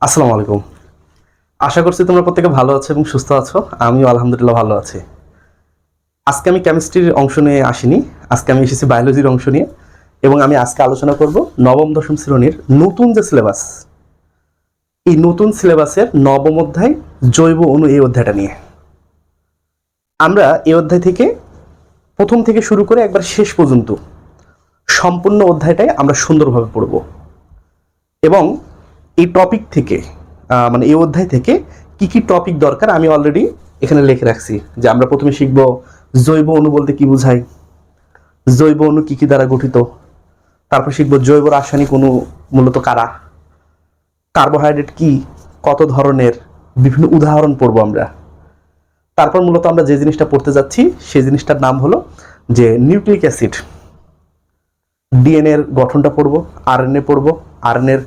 আসসালামু আলাইকুম। আশা করছি তোমরা প্রত্যেকে ভালো আছো এবং সুস্থ আছো। আমিও আলহামদুলিল্লাহ ভালো আছি। আজকে আমি কেমিস্ট্রির অংশ নিয়ে আসিনি। আজকে আমি এসেছি বায়োলজির অংশ নিয়ে এবং আমি আজকে আলোচনা করব নবম দশম শ্রেণীর নতুন যে সিলেবাস, এই নতুন সিলেবাসের নবম অধ্যায় জৈব অণু এই অধ্যায়টা নিয়ে। আমরা এই অধ্যায় থেকে প্রথম থেকে শুরু করে একবার শেষ পর্যন্ত সম্পূর্ণ অধ্যায়টাই আমরা সুন্দরভাবে পড়ব এবং এই টপিক থেকে মানে এই অধ্যায় থেকে কি কি টপিক দরকার আমি অলরেডি এখানে লিখে রাখছি। যে আমরা প্রথমে শিখব জৈব অণু বলতে কি বোঝায়, জৈব অণু কি কি দ্বারা গঠিত, তারপর শিখব জৈব রাসায়নিক অণু মূলত কারা, কার্বোহাইড্রেট কি, কত ধরনের, বিভিন্ন উদাহরণ পড়বো আমরা। তারপর মূলত আমরা যে জিনিসটা পড়তে যাচ্ছি সেই জিনিসটার নাম হলো যে নিউক্লিক অ্যাসিড। ডিএনএ এর গঠনটা পড়বো, আরএনএ পড়বো, আরএনএ এর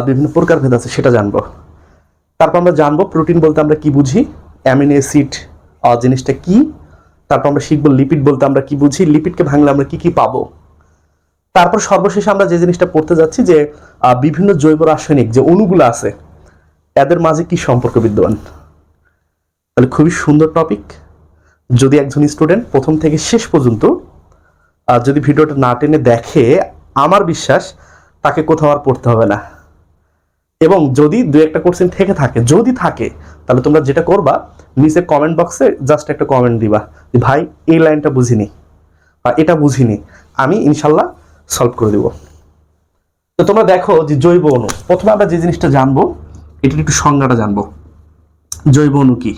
বিভিন্ন প্রকারভেদ আছে সেটা জানবো। তারপর আমরা জানবো প্রোটিন বলতে আমরা কি বুঝি, অ্যামিনো অ্যাসিড জিনিসটা কি। তারপর আমরা শিখবো লিপিড বলতে আমরা কি বুঝি, লিপিডকে ভাঙলে আমরা কি কি পাবো। তারপর সর্বশেষে আমরা যে জিনিসটা পড়তে যাচ্ছি যে বিভিন্ন জৈব রাসায়নিক যে অণুগুলো আছে এদের মাঝে কি সম্পর্ক বিদ্যমান। তাহলে খুবই সুন্দর টপিক। যদি একজন স্টুডেন্ট প্রথম থেকে শেষ পর্যন্ত যদি ভিডিওটা না টেনে দেখে, আমার বিশ্বাস তাকে কোথাও আর পড়তে হবে না। এবং যদি দু একটা কোশ্চেন থেকে থাকে, যদি থাকে, তাহলে তোমরা যেটা করবা নিচে কমেন্ট বক্সে জাস্ট একটা কমেন্ট দিবা যে ভাই এই লাইনটা বুঝিনি বা এটা বুঝিনি, আমি ইনশাল্লাহ সলভ করে দিব। তো তোমরা দেখো যে জৈব অণু, প্রথমে আমরা যে জিনিসটা জানবো এটার একটু সংজ্ঞাটা জানবো। জৈব অণু কি,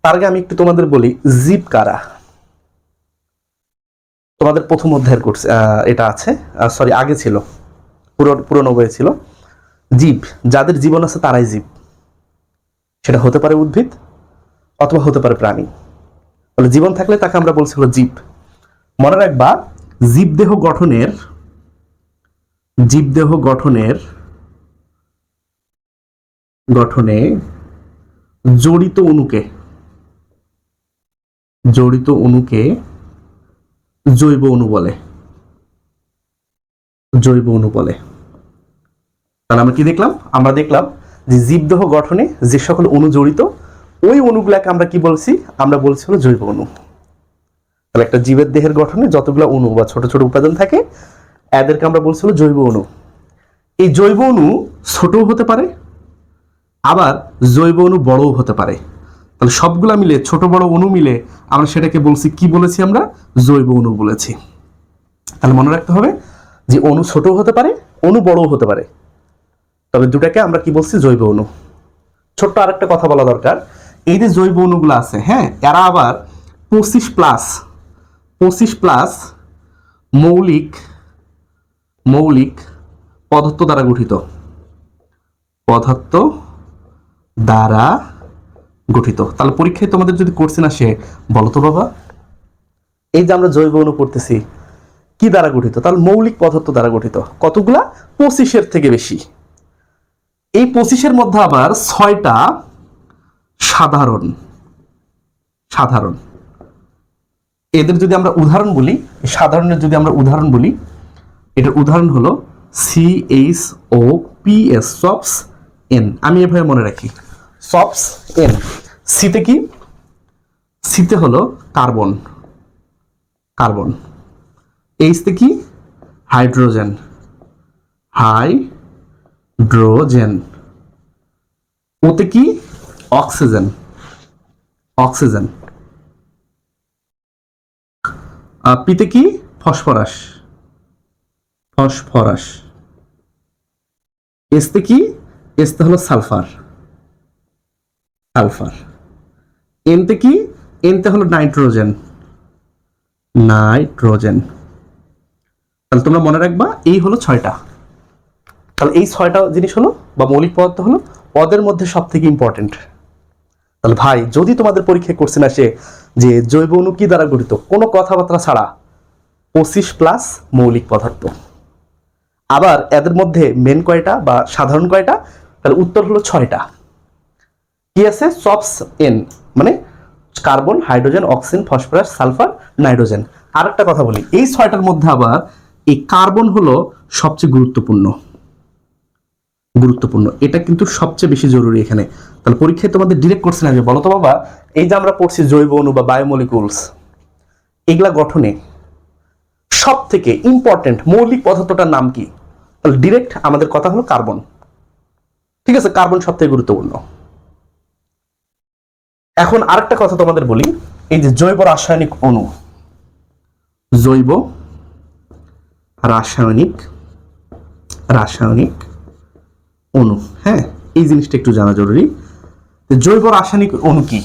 তার আগে আমি একটু তোমাদের বলি জীব কারা। তোমাদের প্রথম অধ্যায়ের কোর্স এটা আছে, সরি আগে ছিল, পুরনো বইয়ে ছিল। জীব, যাদের জীবন আছে তারাই জীব। সেটা হতে পারে উদ্ভিদ অথবা হতে পারে প্রাণী। তাহলে জীবন থাকলে তাকে আমরা বলছি হলো জীব। মনে রাখবা জীবদেহ গঠনের গঠনে জড়িত অণুকে জৈব অণু বলে। তাহলে আমরা কি দেখলাম, আমরা দেখলাম যে জীবদেহ গঠনে যে সকল অণু জড়িত ওই অণুগুলাকে আমরা কি বলছি, আমরা বলছি হলো জৈব অণু। তাহলে একটা জীবের দেহের গঠনে যতগুলো অণু বা ছোট ছোট উপাদান থাকে এদেরকে আমরা বলছি হলো জৈব অণু। এই জৈব অণু ছোটও হতে পারে, আবার জৈব অণু বড়ও হতে পারে। তাহলে সবগুলা মিলে ছোট বড় অণু মিলে আমরা সেটাকে বলছি কি বলেছি, আমরা জৈব অণু বলেছি। তাহলে মনে রাখতে হবে যে অণু ছোটও হতে পারে, অণু বড়ও হতে পারে, তবে দুটাকে আমরা কি বলছি, জৈব অণু। ছোট্ট আরেকটা কথা বলা দরকার, এই যে জৈব অণুগুলো আছে, হ্যাঁ, এরা আবার 25+ মৌলিক পদার্থ দ্বারা গঠিত। তাহলে পরীক্ষায় তোমাদের যদি কোশ্চেন আসে, বলো তো বাবা এই যে আমরা জৈব অণু পড়তেছি কি দ্বারা গঠিত, তাহলে মৌলিক পদার্থ দ্বারা গঠিত। কতগুলা? 25-এর থেকে বেশি। এই 25-এর মধ্যে আবার 6টা সাধারণ। এদের যদি আমরা উদাহরণ বলি, সাধারণের যদি আমরা উদাহরণ বলি, এটার উদাহরণ হলো CHOPS, সপস N। আমি এভাবে মনে রাখি, সপস N। সিতে কি, সিতে হলো কার্বন। এইচতে কি, হাইড্রোজেন। ওতে কি, অক্সিজেন। পিতে কি, ফসফরাস। এসতে কি, এসতে হলো সালফার। এনতে কি, এনতে হলো নাইট্রোজেন। তাহলে তোমরা মনে রাখবা এই হলো 6টা। তাহলে এই 6টা জিনিস হলো বা মৌলিক পদার্থ হলো ওদের মধ্যে সব থেকে ইম্পর্টেন্ট। তাহলে ভাই যদি তোমাদের পরীক্ষায় কোশ্চেন আসে যে জৈব অণু কি দ্বারা গঠিত, কোনো কথাবার্তা ছাড়া 25+ মৌলিক পদার্থ। আবার এদের মধ্যে মেন কয়টা বা সাধারণ কয়টা, তাহলে উত্তর হলো 6টা। কি আছে, সপস N মানে carbon, hydrogen, oxygen, phosphorus, sulphur, nitrogen. আর একটা কথা বলি, এই 6টার মধ্যে আবার এই কার্বন হলো সবচেয়ে গুরুত্বপূর্ণ। গুরুত্বপূর্ণ, এটা কিন্তু সবচেয়ে বেশি জরুরি এখানে। তাহলে পরীক্ষায় তোমাদের ডিরেক্ট কোশ্চেন আসবে, বলো তো বাবা এই যে আমরা পড়ছি জৈব অণু বা বায়োমলিকুলস, এগুলা গঠনে সব থেকে ইম্পর্টেন্ট মৌলিক পদার্থটার নাম কি? তাহলে ডিরেক্ট আমাদের কথা হলো কার্বন। ঠিক আছে, কার্বন সব থেকে গুরুত্বপূর্ণ। এখন আরেকটা কথা তোমাদের বলি, এই যে জৈব রাসায়নিক অণু, জৈব রাসায়নিক রাসায়নিক অণু, হ্যাঁ এই জিনিসটা একটু জানা জরুরি। জৈব রাসায়নিক অণু কি?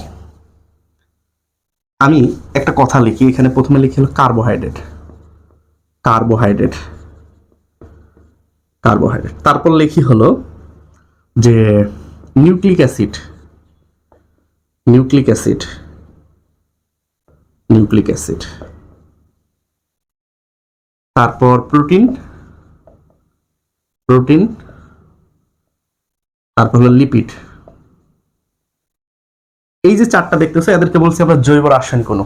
আমি একটা কথা লিখি এখানে, প্রথমে লিখি হলো কার্বোহাইড্রেট, কার্বোহাইড্রেট, কার্বোহাইড্রেট। তারপর লিখি হলো যে nucleic acid, nucleic acid, nucleic acid. তারপর প্রোটিন, প্রোটিন। তারপর হলো লিপিড। এই যে চারটা দেখতেছো এদেরকে বলছি আমরা জৈব রাসায়নিক অণু।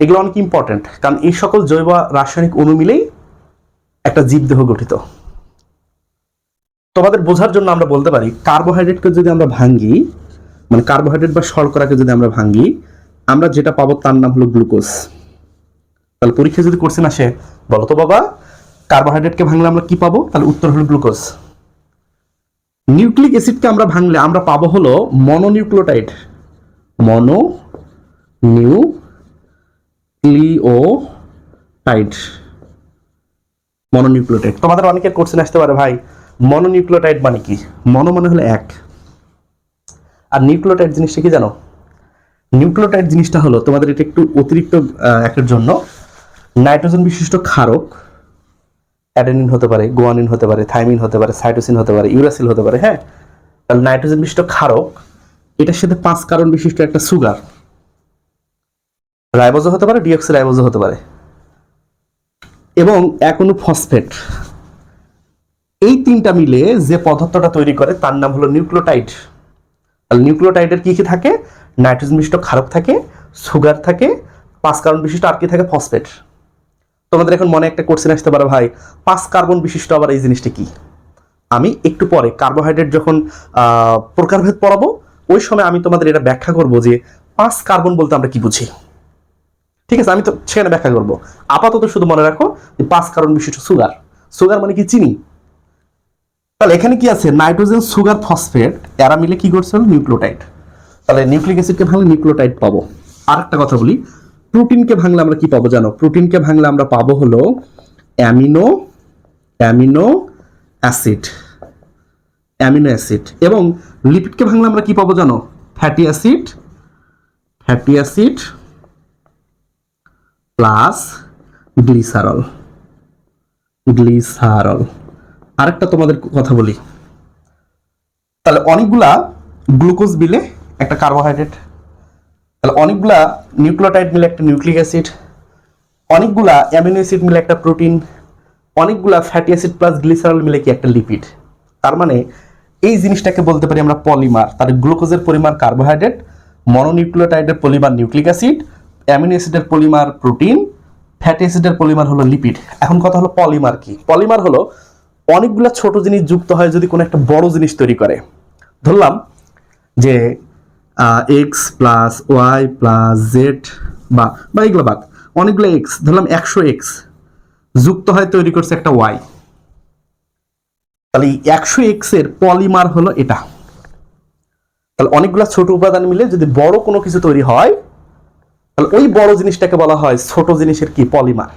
এগুলো অনেক ইম্পর্টেন্ট, কারণ এই সকল জৈব রাসায়নিক অণু মিলেই একটা জীবদেহ গঠিত। তোমাদের বোঝার জন্য আমরা বলতে পারি কার্বোহাইড্রেটকে যদি আমরা ভাঙ্গি, মানে কার্বোহাইড্রেট বা শর্করাকে যদি আমরা ভাঙ্গি, আমরা যেটা পাবো তার নাম হলো গ্লুকোজ। তাহলে পরীক্ষায় যদি কোশ্চেন আসে বলো তো বাবা কার্বোহাইড্রেটকে ভাঙলে আমরা কি পাবো, তাহলে উত্তর হলো গ্লুকোজ। নিউক্লিক অ্যাসিডকে আমরা ভাঙলে আমরা পাবো হলো মনোনিউক্লিওটাইড, মনোনিউক্লিওটাইড, মনোনিউক্লিওটাইড। তোমাদের অনেকের কোশ্চেন আসতে পারে ভাই মনোনিউক্লিওটাইড মানে কি? মনো মানে হলো এক, আর নিউক্লিওটাইড জিনিসটা কি জানো? নিউক্লিওটাইড জিনিসটা হলো তোমাদের এটা একটু অতিরিক্ত একের জন্য নাইট্রোজেন বিশিষ্ট ক্ষারক, অ্যাডেনিন হতে পারে, গুয়ানিন হতে পারে, থাইমিন হতে পারে, সাইটোসিন হতে পারে, ইউরাসিল হতে পারে, হ্যাঁ। তাহলে নাইট্রোজেন বিশিষ্ট ক্ষারক, এটার সাথে 5 কার্বন বিশিষ্ট একটা সুগার, রাইবোজও হতে পারে, ডিঅক্সি রাইবোজও হতে পারে, এবং এক অণু ফসফেট। এই তিনটা মিলে যে পদার্থটা তৈরি করে তার নাম হলো নিউক্লিওটাইড। তাহলে নিউক্লিওটাইডের কি কি থাকে? নাইট্রোজেন বিশিষ্ট ক্ষারক থাকে, সুগার থাকে, 5 কার্বন বিশিষ্ট আর কি থাকে? ফসফেট। তোমাদের এখন মনে একটা কোশ্চেন আসতে পারে ভাই 5 কার্বন বিশিষ্ট আবার এই জিনিসটা কি? আমি একটু পরে কার্বোহাইড্রেট যখন প্রকারভেদ পড়াবো ওই সময় আমি তোমাদের এটা ব্যাখ্যা করব যে 5 কার্বন বলতে আমরা কি বুঝি। ঠিক আছে, আমি তো সেখানে ব্যাখ্যা করব। আপাতত শুধু মনে রাখো যে 5 কার্বন বিশিষ্ট সুগার, সুগার মানে কি? চিনি। তাহলে এখানে কি আছে? নাইট্রোজেন, সুগার, ফসফেট, এরা মিলে কি করছে? নিউক্লিওটাইড। তাহলে নিউক্লিক অ্যাসিডকে ভাঙলে নিউক্লিওটাইড পাবো। আরেকটা কথা বলি, প্রোটিনকে ভাঙলে আমরা কি পাবো জানো? প্রোটিনকে ভাঙলে আমরা পাবো হলো অ্যামিনো অ্যাসিড, অ্যামিনো অ্যাসিড। এবং লিপিডকে ভাঙলে আমরা কি পাবো জানো? Fatty acid, fatty acid plus glycerol, glycerol. আরেকটা তোমাদের কথা বলি, তাহলে অনেকগুলা গ্লুকোজ মিলে একটা কার্বোহাইড্রেট, তাহলে অনেকগুলা নিউক্লিওটাইড মিলে একটা নিউক্লিক অ্যাসিড, অনেকগুলা অ্যামিনো অ্যাসিড মিলে একটা প্রোটিন, অনেকগুলা ফ্যাটি অ্যাসিড প্লাস গ্লিসারল মিলে কি একটা লিপিড। তার মানে এই জিনিসটাকে বলতে পারি আমরা পলিমার। তার গ্লুকোজের পলিমার কার্বোহাইড্রেট, মনোনিউক্লিওটাইডের পলিমার নিউক্লিক অ্যাসিড, অ্যামিনো অ্যাসিডের পলিমার প্রোটিন, ফ্যাটি অ্যাসিডের পলিমার হলো লিপিড। এখন কথা হলো পলিমার কি? পলিমার হলো অনেকগুলা ছোট জিনিস যুক্ত হয় যদি কোনো একটা বড় জিনিস তৈরি করে। ধরলাম যে X plus Y plus Z বা এগুলো বাদ, অনেকগুলো এক্স, ধরলাম 100 এক্স যুক্ত হয় তৈরি করছে একটা ওয়াই। তাহলে 100 এক্স এর পলিমার হলো এটা। তাহলে অনেকগুলো ছোট উপাদান মিলে যদি বড় কোনো কিছু তৈরি হয় তাহলে ওই বড় জিনিসটাকে বলা হয় ছোট জিনিসের কি? পলিমার।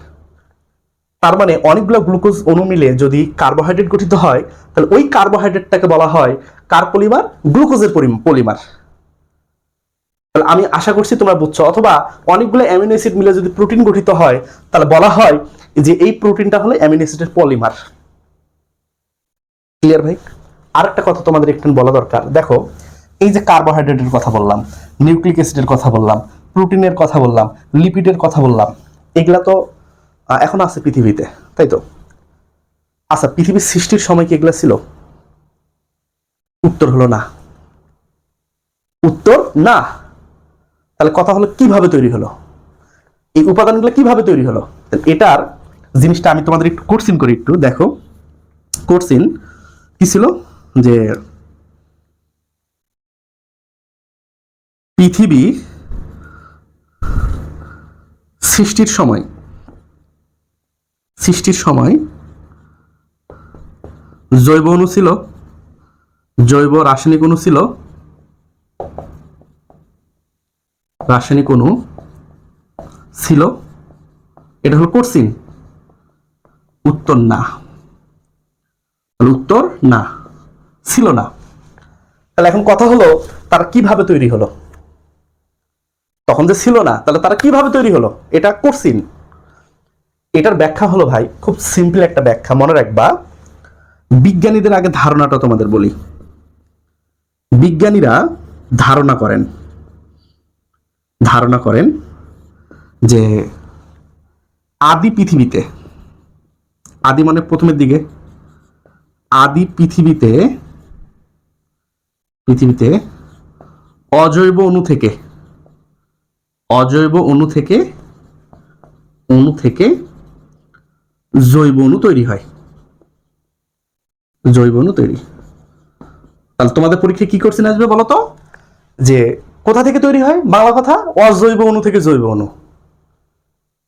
তার মানে অনেকগুলো গ্লুকোজ অণু মিলে যদি কার্বোহাইড্রেট গঠিত হয় তাহলে ওই কার্বোহাইড্রেটটাকে বলা হয় কার পলিমার? গ্লুকোজের পলিমার। তাহলে আমি আশা করছি তোমরা বুঝছো। অথবা অনেকগুলো অ্যামিনো অ্যাসিড মিলে যদি প্রোটিন গঠিত হয় তাহলে বলা হয় যে এই প্রোটিনটা হলো অ্যামিনো অ্যাসিডের পলিমার। ক্লিয়ার ভাই? আরেকটা কথা তোমাদের একটু বলা দরকার, দেখো এই যে কার্বোহাইড্রেটের কথা বললাম, নিউক্লিক অ্যাসিডের কথা বললাম, প্রোটিনের কথা বললাম, লিপিডের কথা বললাম, এগুলা তো এখন আছে পৃথিবীতে, তাই তো? আচ্ছা, পৃথিবীর সৃষ্টির সময় কি এগুলা ছিল? উত্তর হলো না, উত্তর না। তাহলে কথা হলো কিভাবে তৈরি হলো? এই উপাদানগুলো কিভাবে তৈরি হলো? এটার জিনিসটা আমি তোমাদের একটু কোশ্চেন করি, একটু দেখো। করছেন কি ছিল যে পৃথিবী সৃষ্টির সময় জৈব অণু ছিল, জৈব রাসায়নিক অণু ছিল, রাসায়নিক অণু ছিল। এটা হলো কোশ্চিন। উত্তর না, উত্তর না, ছিল না। তাহলে এখন কথা হলো তারা কিভাবে তৈরি হলো? তখন যে ছিল না, তাহলে তারা কিভাবে তৈরি হলো? এটা কোশ্চিন। এটার ব্যাখ্যা হলো ভাই খুব সিম্পল একটা ব্যাখ্যা, মনে রাখবা। বিজ্ঞানীদের আগে ধারণাটা তোমাদের বলি। বিজ্ঞানীরা ধারণা করেন যে আদি পৃথিবীতে, আদি মানে প্রথমের দিকে, আদি পৃথিবীতে অজৈব অণু থেকে জৈব অণু তৈরি হয়। জৈব অণু তৈরি। তাহলে তোমাদের পরীক্ষায় কি কোশ্চেন আসবে বলো তো? যে কোথা থেকে তৈরি হয়? বাংলা কথা, অজৈব অণু থেকে জৈব অণু।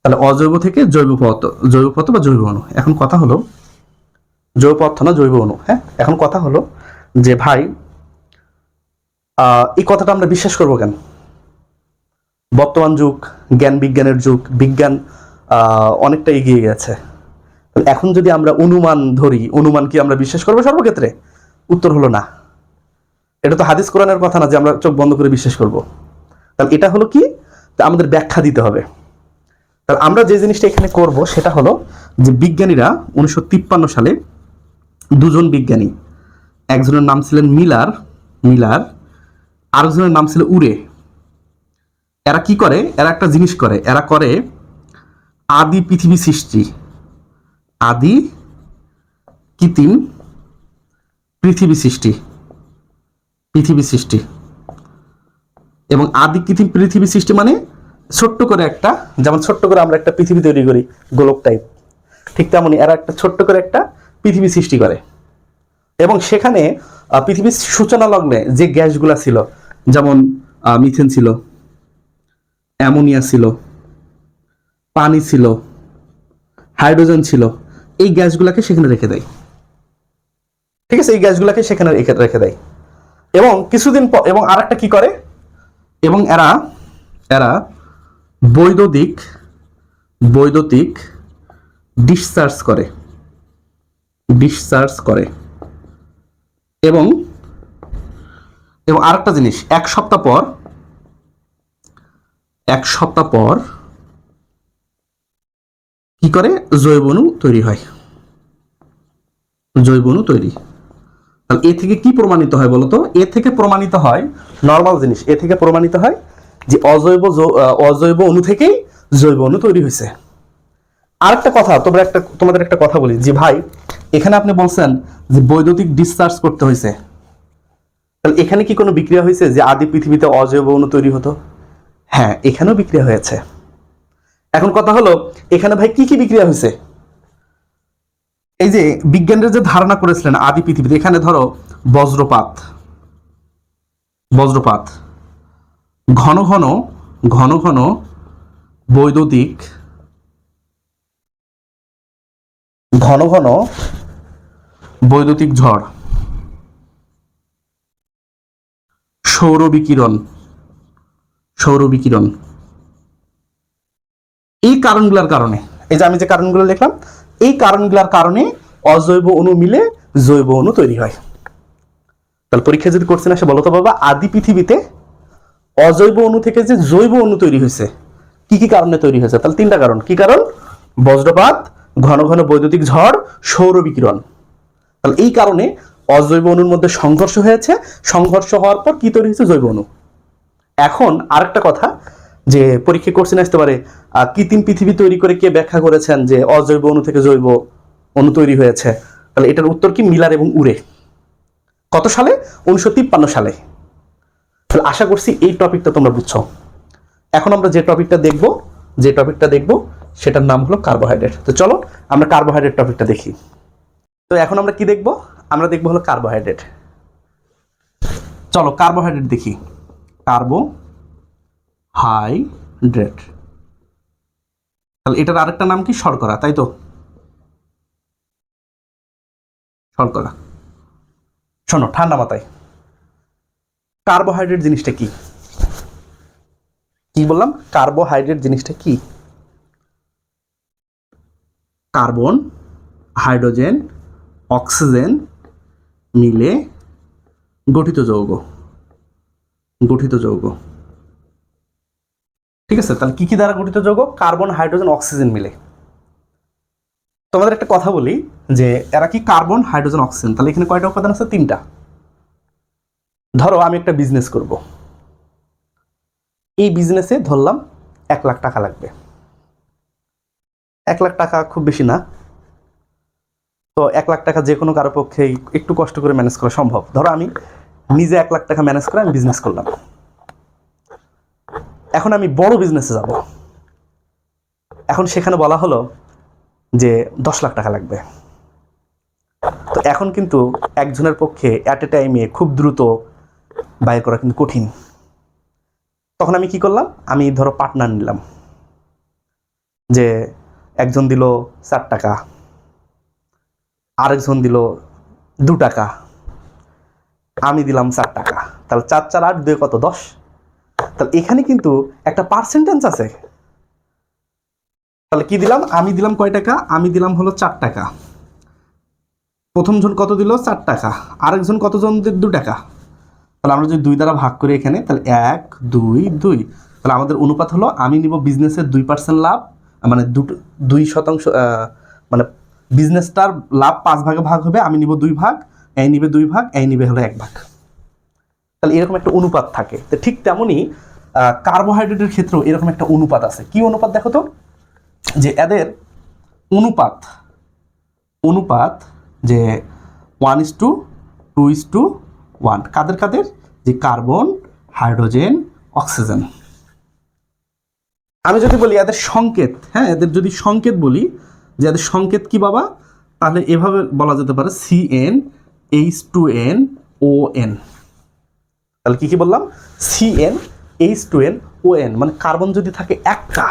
তাহলে অজৈব থেকে জৈব পদার্থ বা জৈব অণু। এখন কথা হলো, জৈব পদার্থ না জৈব অণু। হ্যাঁ, এখন কথা হলো যে ভাই এই কথাটা আমরা বিশ্বাস করবো কেন? বর্তমান যুগ জ্ঞান বিজ্ঞানের যুগ, বিজ্ঞান অনেকটা এগিয়ে গেছে। এখন যদি আমরা অনুমান ধরি, অনুমান কি আমরা বিশ্বাস করবো সর্বক্ষেত্রে? উত্তর হলো না। এটা তো হাদিস কোরআনের কথা না যে আমরা চোখ বন্ধ করে বিশ্বাস করব। তাহলে এটা হলো কি, আমাদের ব্যাখ্যা দিতে হবে। তাহলে আমরা যে জিনিসটা এখানে করব সেটা হলো যে বিজ্ঞানীরা 1953 সালে দুজন বিজ্ঞানী, একজনের নাম ছিলেন মিলার, আরেকজনের নাম ছিল উরে। এরা কি করে? এরা একটা জিনিস করে, এরা করে আদি পৃথিবী সৃষ্টি, আদি কৃত্রিম পৃথিবী সৃষ্টি। এবং আদি কৃত্রিম পৃথিবী সৃষ্টি মানে ছোট্ট করে একটা, যেমন ছোট্ট করে আমরা একটা পৃথিবী তৈরি করি গোলক টাইপ, ঠিক তেমনই এরা একটা ছোট্ট করে একটা পৃথিবী সৃষ্টি করে। এবং সেখানে পৃথিবীর সূচনা লগ্নে যে গ্যাসগুলা ছিল, যেমন মিথেন ছিল, অ্যামোনিয়া ছিল, পানি ছিল, হাইড্রোজেন ছিল, এই গ্যাসগুলাকে সেখানে রেখে দেয়। ঠিক আছে, এই গ্যাসগুলাকে সেখানে রেখে দেয়। এবং কিছুদিন পর, এবং আরেকটা কি করে, এবং এরা বৈদ্যুতিক ডিসচার্জ করে। এবং আরেকটা জিনিস, এক সপ্তাহ পর কি করে? জৈব অণু তৈরি হয়। তাহলে এ থেকে কি প্রমাণিত হয় বলতো? এ থেকে প্রমাণিত হয় নর্মাল জিনিস, এ থেকে প্রমাণিত হয় যে অজৈব অণু থেকেই জৈব অণু তৈরি হয়েছে। আরেকটা কথা, তোমাদের একটা কথা বলি যে ভাই, এখানে আপনি বলছেন যে বৈদ্যুতিক ডিসচার্জ করতে হয়েছে, তাহলে এখানে কি কোনো বিক্রিয়া হয়েছে যে আদি পৃথিবীতে অজৈব অণু তৈরি হতো? হ্যাঁ, এখানেও বিক্রিয়া হয়েছে। এখন কথা হলো এখানে ভাই কি কি বিক্রিয়া হয়েছে? এই যে বিজ্ঞানীরা যে ধারণা করেছিলেন আদি পৃথিবীতে, এখানে ধরো বজ্রপাত, ঘন ঘন বৈদ্যুতিক ঝড়, সৌর বিকিরণ, এই কারণগুলোর কারণে, এই যে আমি যে কারণগুলো লিখলাম, এই কারণগুলোর কারণে অজৈব অণু মিলে জৈব অণু তৈরি হয়। তাহলে পরীক্ষা যদি কোশ্চেন আসে বলো তো বাবা, আদি পৃথিবীতে অজৈব অণু থেকে যে জৈব অণু তৈরি হয়েছে, কি কি কারণে তৈরি হয়েছে? তাহলে তিনটা কারণ। কি কারণ? বজ্রপাত, ঘন ঘন বৈদ্যুতিক ঝড়, সৌর বিকিরণ। তাহলে এই কারণে অজৈব অণুর মধ্যে সংঘর্ষ হয়েছে, সংঘর্ষ হওয়ার পর কি তৈরি হয়েছে? জৈব অণু। এখন আরেকটা কথা, যে পরীক্ষা কোশ্চেন আসতে পারে কৃত্রিম পৃথিবী তৈরি করে কে ব্যাখ্যা করেছেন যে অজৈব অণু থেকে জৈব অণু তৈরি হয়েছে? তাহলে এটার উত্তর কি? মিলার এবং উরে। কত সালে? 1953 সালে। তাহলে আশা করছি এই টপিকটা তোমরা বুঝছো। এখন আমরা যে টপিকটা দেখব সেটার নাম হলো কার্বোহাইড্রেট। তো চলো আমরা কার্বোহাইড্রেট টপিকটা দেখি। তো এখন আমরা কি দেখব? আমরা দেখব হলো কার্বোহাইড্রেট। চলো কার্বোহাইড্রেট দেখি। কার্বোহাইড্রেট, তাহলে এটার আরেকটা নাম কি? শর্করা, তাই তো? শর্করা। শোনো ঠান্ডা মাথায়, কার্বোহাইড্রেট জিনিসটা কি? কি বললাম? কার্বোহাইড্রেট জিনিসটা কি? কার্বন, হাইড্রোজেন, অক্সিজেন মিলে গঠিত যৌগ। গঠিত যৌগ, ঠিক আছে? তাহলে কি কি দ্বারা গঠিত যৌগ? কার্বন, হাইড্রোজেন, অক্সিজেন মিলে। তোমাদের একটা কথা বলি যে এরা কি কার্বন, হাইড্রোজেন, অক্সিজেন, তাহলে এখানে কয়টা উপাদান আছে? 3টা। ধরো আমি একটা বিজনেস করব, এই বিজনেসে ধরলাম 1 লাখ টাকা লাগবে। 1 লাখ টাকা খুব বেশি না, তো 1 লাখ টাকা যে কোনো কারো পক্ষে একটু কষ্ট করে ম্যানেজ করা সম্ভব। ধরো আমি নিজে 1 লাখ টাকা ম্যানেজ করে আমি বিজনেস করলাম। এখন আমি বড় বিজনেসে যাব, এখন সেখানে বলা হলো যে 10 লাখ টাকা লাগবে। তো এখন কিন্তু একজনের পক্ষে অ্যাট এ টাইমে খুব দ্রুত ব্যয় করা কিন্তু কঠিন। তখন আমি কি করলাম? আমি ধরো পার্টনার নিলাম, যে একজন দিল 4 টাকা, আরেকজন দিল 2 টাকা, আমি দিলাম 4 টাকা, তাহলে 4 4 8 2 কত? 10। তাহলে এখানে কিন্তু একটা পার্সেন্টেজ আছে। তাহলে কি দিলাম? আমি দিলাম কয় টাকা? আমি দিলাম হলো 4 টাকা। প্রথম জন কত দিল? 4 টাকা। আরেকজন কতজন? 2 টাকা। তাহলে আমরা যদি 2 দ্বারা ভাগ করি এখানে, তাহলে 1 2 2, তাহলে আমাদের অনুপাত হলো আমি নিব বিজনেসের 2% লাভ, মানে 2%, মানে বিজনেসটার লাভ 5 ভাগে ভাগ হবে, আমি নিব 2 ভাগ, এই নিবে 2 ভাগ, এই নিবে হলো 1 ভাগ। তাহলে এরকম একটা অনুপাত থাকে। তো ঠিক তেমনই কার্বোহাইড্রেটের ক্ষেত্রেও এরকম একটা অনুপাত আছে। কি অনুপাত দেখো তো? যে এদের অনুপাত যে 1:2:1। কাদের কাদের? যে কার্বন, হাইড্রোজেন, অক্সিজেন। আমি যদি বলি এদের সংকেত, হ্যাঁ, এদের যদি সংকেত বলি যে এদের সংকেত কি বাবা, তাহলে এভাবে বলা যেতে পারে CnH2nOn। তাহলে কি কি বললাম? CnH2nOn, মানে কার্বন যদি থাকে 1টা,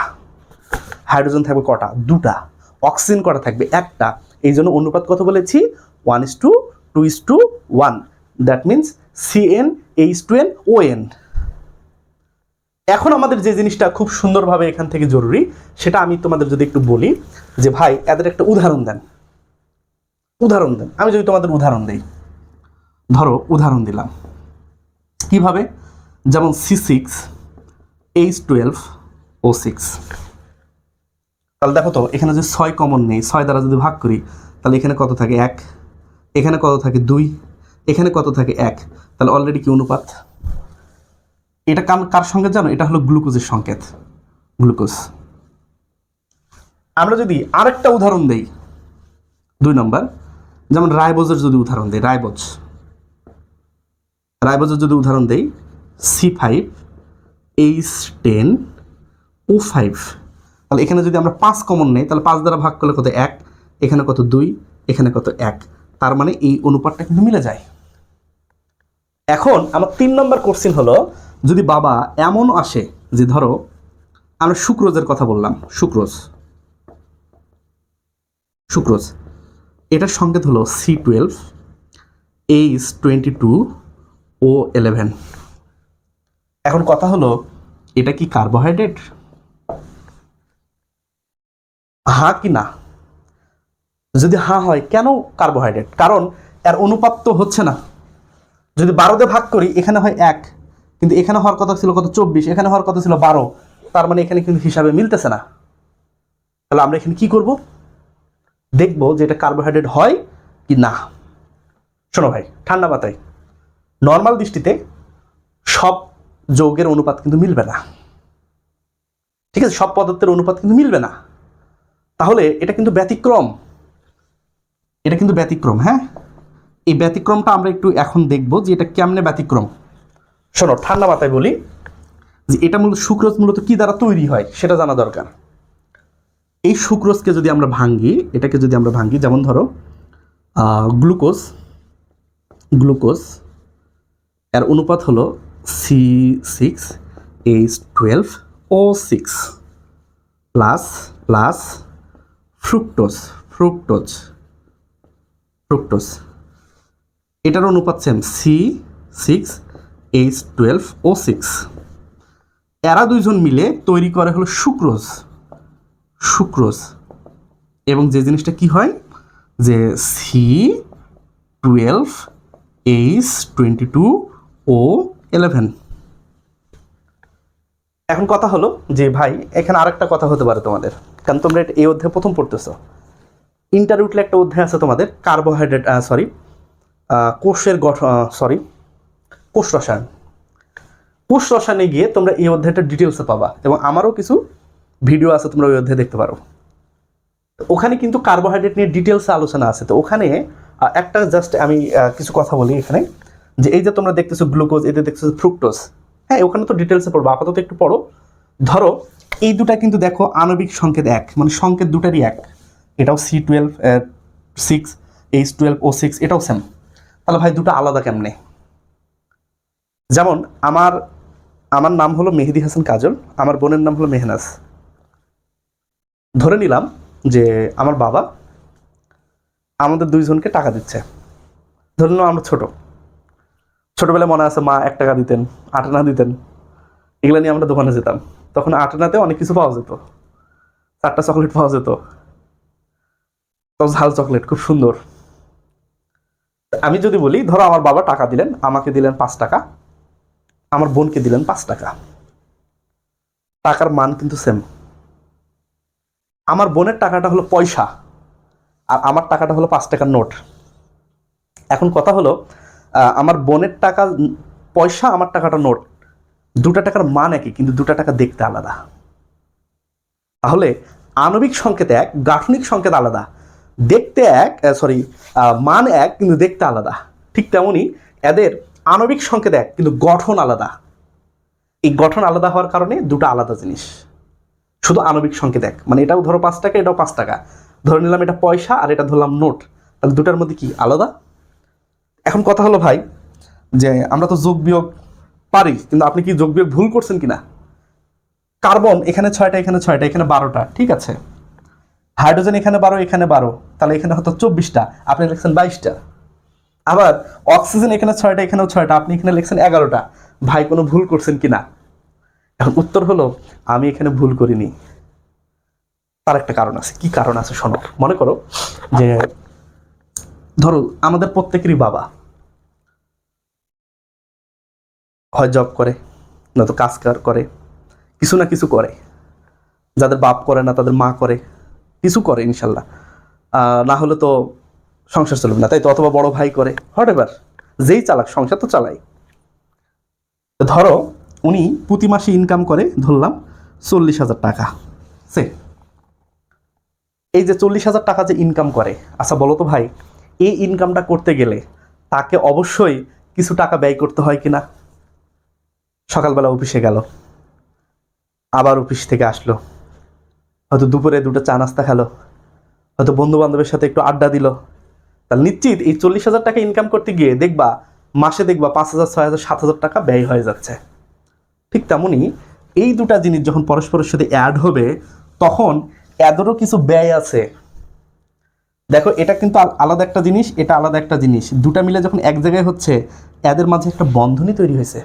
হাইড্রোজেন থাকবে কটা? 2টা, অক্সিজেন কটা থাকবে? 1টা। এই জন্য অনুপাত কত বলেছি? 1:2:1। That means CnH2nOn। এখন আমাদের যে জিনিসটা খুব সুন্দরভাবে এখান থেকে জরুরি, সেটা আমি তোমাদের যদি একটু বলি যে ভাই এদের একটা উদাহরণ দেন। উদাহরণ দেন। আমি যদি তোমাদের উদাহরণ দেই, ধরো উদাহরণ দিলাম কিভাবে? যেমন C6H12O6। তাহলে দেখো তো এখানে যে 6 কমন নেই, 6 দ্বারা যদি ভাগ করি তাহলে এখানে কত থাকে? 1, এখানে কত থাকে? 2, এখানে কত থাকে? 1। তাহলে অলরেডি কি অনুপাত? এটা কার সংকেত জানো? এটা হলো গ্লুকোজের সংকেত, গ্লুকোজ। আমরা যদি আরেকটা উদাহরণ দেই, 2 নম্বর, যেমন রাইবোজের যদি উদাহরণ দেই, রাইবোজের যদি উদাহরণ দেই C5H10O5। তাহলে এখানে যদি আমরা 5 কমন নেই, তাহলে 5 দ্বারা ভাগ করলে কত? 1, এখানে কত? 2, এখানে কত? 1। তার মানে এই অনুপাতটা কিন্তু মিলে যায়। এখন আমার 3 নম্বর কোশ্চেন হলো, যদি বাবা এমন আসে যে ধরো আমরা সুক্রোজের কথা বললাম, সুক্রোজ, এটার সংকেত হলো C12H22O11। এখন কথা হলো, এটা কি কার্বোহাইড্রেট? হ্যাঁ কি না? যদি হ্যাঁ হয়, কেন কার্বোহাইড্রেট? কারণ এর অনুপাত তো হচ্ছে না। যদি 12 দিয়ে ভাগ করি, এখানে হয় 1, কিন্তু এখানে হওয়ার কথা ছিল কত? 24, এখানে হওয়ার কথা ছিল 12। তার মানে এখানে কিন্তু হিসাবে মিলতেছে না। তাহলে আমরা এখানে কি করব? দেখব যে এটা কার্বোহাইড্রেট হয় কি না। শোনো ভাই, ঠান্ডা মাথায়, নর্মাল দৃষ্টিতে সব যৌগের অনুপাত কিন্তু মিলবে না, ঠিক আছে? সব পদার্থের অনুপাত কিন্তু মিলবে না। তাহলে এটা কিন্তু ব্যতিক্রম, হ্যাঁ। এই ব্যতিক্রমটা আমরা একটু এখন দেখব যে এটা কেমনে ব্যতিক্রম। শোনো ঠান্ডা মাথায় বলি যে এটা মূলত সুক্রোজ মূলত কি দ্বারা তৈরি হয় সেটা জানা দরকার। এই সুক্রোজকে যদি আমরা ভাঙি, এটাকে যদি আমরা ভাঙি, যেমন ধরো গ্লুকোজ গ্লুকোজ এর অনুপাত হলো C6H12O6 plus plus fructose fructose fructose এটার অনুপাত সেম C6H12O6। এরা দুইজন মিলে তৈরি করে হলো সুক্রোজ সুক্রোজ এবং যে জিনিসটা কি হয় যে C12H22O11। এখন কথা হলো যে ভাই এখানে আরেকটা কথা হতে পারে তোমাদের, কারণ তোমরা এই অধ্যায় প্রথম পড়তেছো। ইন্টারভিউতে একটা অধ্যায় আছে তোমাদের কার্বোহাইড্রেট কোষের গঠন কোষ রসায়ন। কোষ রসায়নে গিয়ে তোমরা এই অধ্যায়টা ডিটেলসে পাবা এবং আমারও কিছু ভিডিও আছে, তোমরা ওই অধ্যায় দেখতে পারো। ওখানে কিন্তু কার্বোহাইড্রেট নিয়ে ডিটেলসে আলোচনা আছে। তো ওখানে একটা জাস্ট আমি কিছু কথা বলি এখানে, যে এই যে তোমরা দেখতেছো গ্লুকোজ, এতে দেখতেছো ফ্রুক্টোজ, হ্যাঁ ওখানে তো ডিটেলসে পড়বো, আপাতত একটু পড়ো। ধরো এই দুটা কিন্তু দেখো আণবিক সংকেত এক, মানে সংকেত দুটারই এক। এটাও C6H12O6, এটাও সেম। তাহলে ভাই দুটো আলাদা কেমনে? যেমন আমার নাম হলো মেহেদি হাসান কাজল, আমার বোনের নাম হলো মেহনাজ। ধরে নিলাম যে আমার বাবা আমাদের দুইজনকে টাকা দিচ্ছে। ধরে নিলাম আমরা ছোটবেলায় মনে আছে মা 1 টাকা দিতেন, 8 আনা দিতেন, এগুলো নিয়ে আমরা দোকানে যেতাম। তখন 8 আনাতে অনেক কিছু পাওয়া যেত, 4টা চকলেট পাওয়া যেত, ঝাল চকলেট, খুব সুন্দর। আমি যদি বলি ধরো আমার বাবা টাকা দিলেন, আমাকে দিলেন 5 টাকা, আমার বোনকে দিলেন 5 টাকা, টাকার মান কিন্তু সেম। আমার বোনের টাকাটা হলো পয়সা আর আমার টাকাটা হলো 5 টাকার নোট। এখন কথা হলো আমার বোনের টাকা পয়সা, আমার টাকাটা নোট, দুটা টাকার মান একই কিন্তু দুটা টাকা দেখতে আলাদা। তাহলে আণবিক সংকেত এক, গাঠনিক সংকেত আলাদা, দেখতে এক, মান এক কিন্তু দেখতে আলাদা। ঠিক তেমনই এদের আণবিক সংকেত এক কিন্তু গঠন আলাদা। এই গঠন আলাদা হওয়ার কারণে দুটো আলাদা জিনিস। শুধু আণবিক সংকেত এক, মানে এটাও ধরো 5 টাকা, এটাও 5 টাকা, ধরে নিলাম এটা পয়সা আর এটা ধরলাম নোট, তাহলে দুটার মধ্যে কি আলাদা? এখন কথা হলো ভাই যে আমরা তো যোগ বিয়োগ পারি, কিন্তু আপনি কি যোগ বিয়োগ ভুল করছেন কিনা? কার্বন এখানে 6টা, এখানে 6টা, এখানে 12টা, ঠিক আছে। হাইড্রোজেন এখানে 12, এখানে 12, তাহলে এখানে হয়তো 24টা, আপনি লিখছেন 22টা। আবার অক্সিজেন এখানে 6টা, এখানেও 6টা, আপনি এখানে লিখছেন 11টা। ভাই কোনো ভুল করছেন কিনা? এখন উত্তর হলো আমি এখানে ভুল করিনি। তার একটা কারণ আছে। কি কারণ আছে শোনো। মনে করো যে ধরো আমাদের প্রত্যেকেরই বাবা হয় জব করে, নয়তো কাজ করে, কিছু না কিছু করে। যাদের বাপ করে না তাদের মা করে, কিছু করে ইনশাল্লাহ, না হলে তো সংসার চলবে না, তাই তো। অথবা বড় ভাই করে, হোয়াট এভার, যেই চালাক সংসার তো চালাই। ধরো উনি প্রতি মাসে ইনকাম করে ধরলাম 40,000 টাকা। সে এই যে 40,000 টাকা যে ইনকাম করে, আচ্ছা বলো তো ভাই, এই ইনকামটা করতে গেলে তাকে অবশ্যই কিছু টাকা ব্যয় করতে হয় কিনা? সকালবেলা অফিসে গেল, আবার অফিস থেকে আসলো, হয়তো দুপুরে 2টা চা নাস্তা খেলো, হয়তো বন্ধু বান্ধবের সাথে একটু আড্ডা দিল। তাহলে নিশ্চিত এই 40,000 টাকা ইনকাম করতে গিয়ে দেখবা মাসে 5,000, 6,000, 7,000 টাকা ব্যয় হয়ে যাচ্ছে। ঠিক তেমনই এই দুটা জিনিস যখন পরস্পরের সাথে অ্যাড হবে তখন এদেরও কিছু ব্যয় আছে। দেখো এটা কিন্তু আলাদা একটা জিনিস, এটা আলাদা একটা জিনিস, দুটা মিলে যখন এক জায়গায় হচ্ছে এদের মাঝে একটা বন্ধনী তৈরি হয়েছে।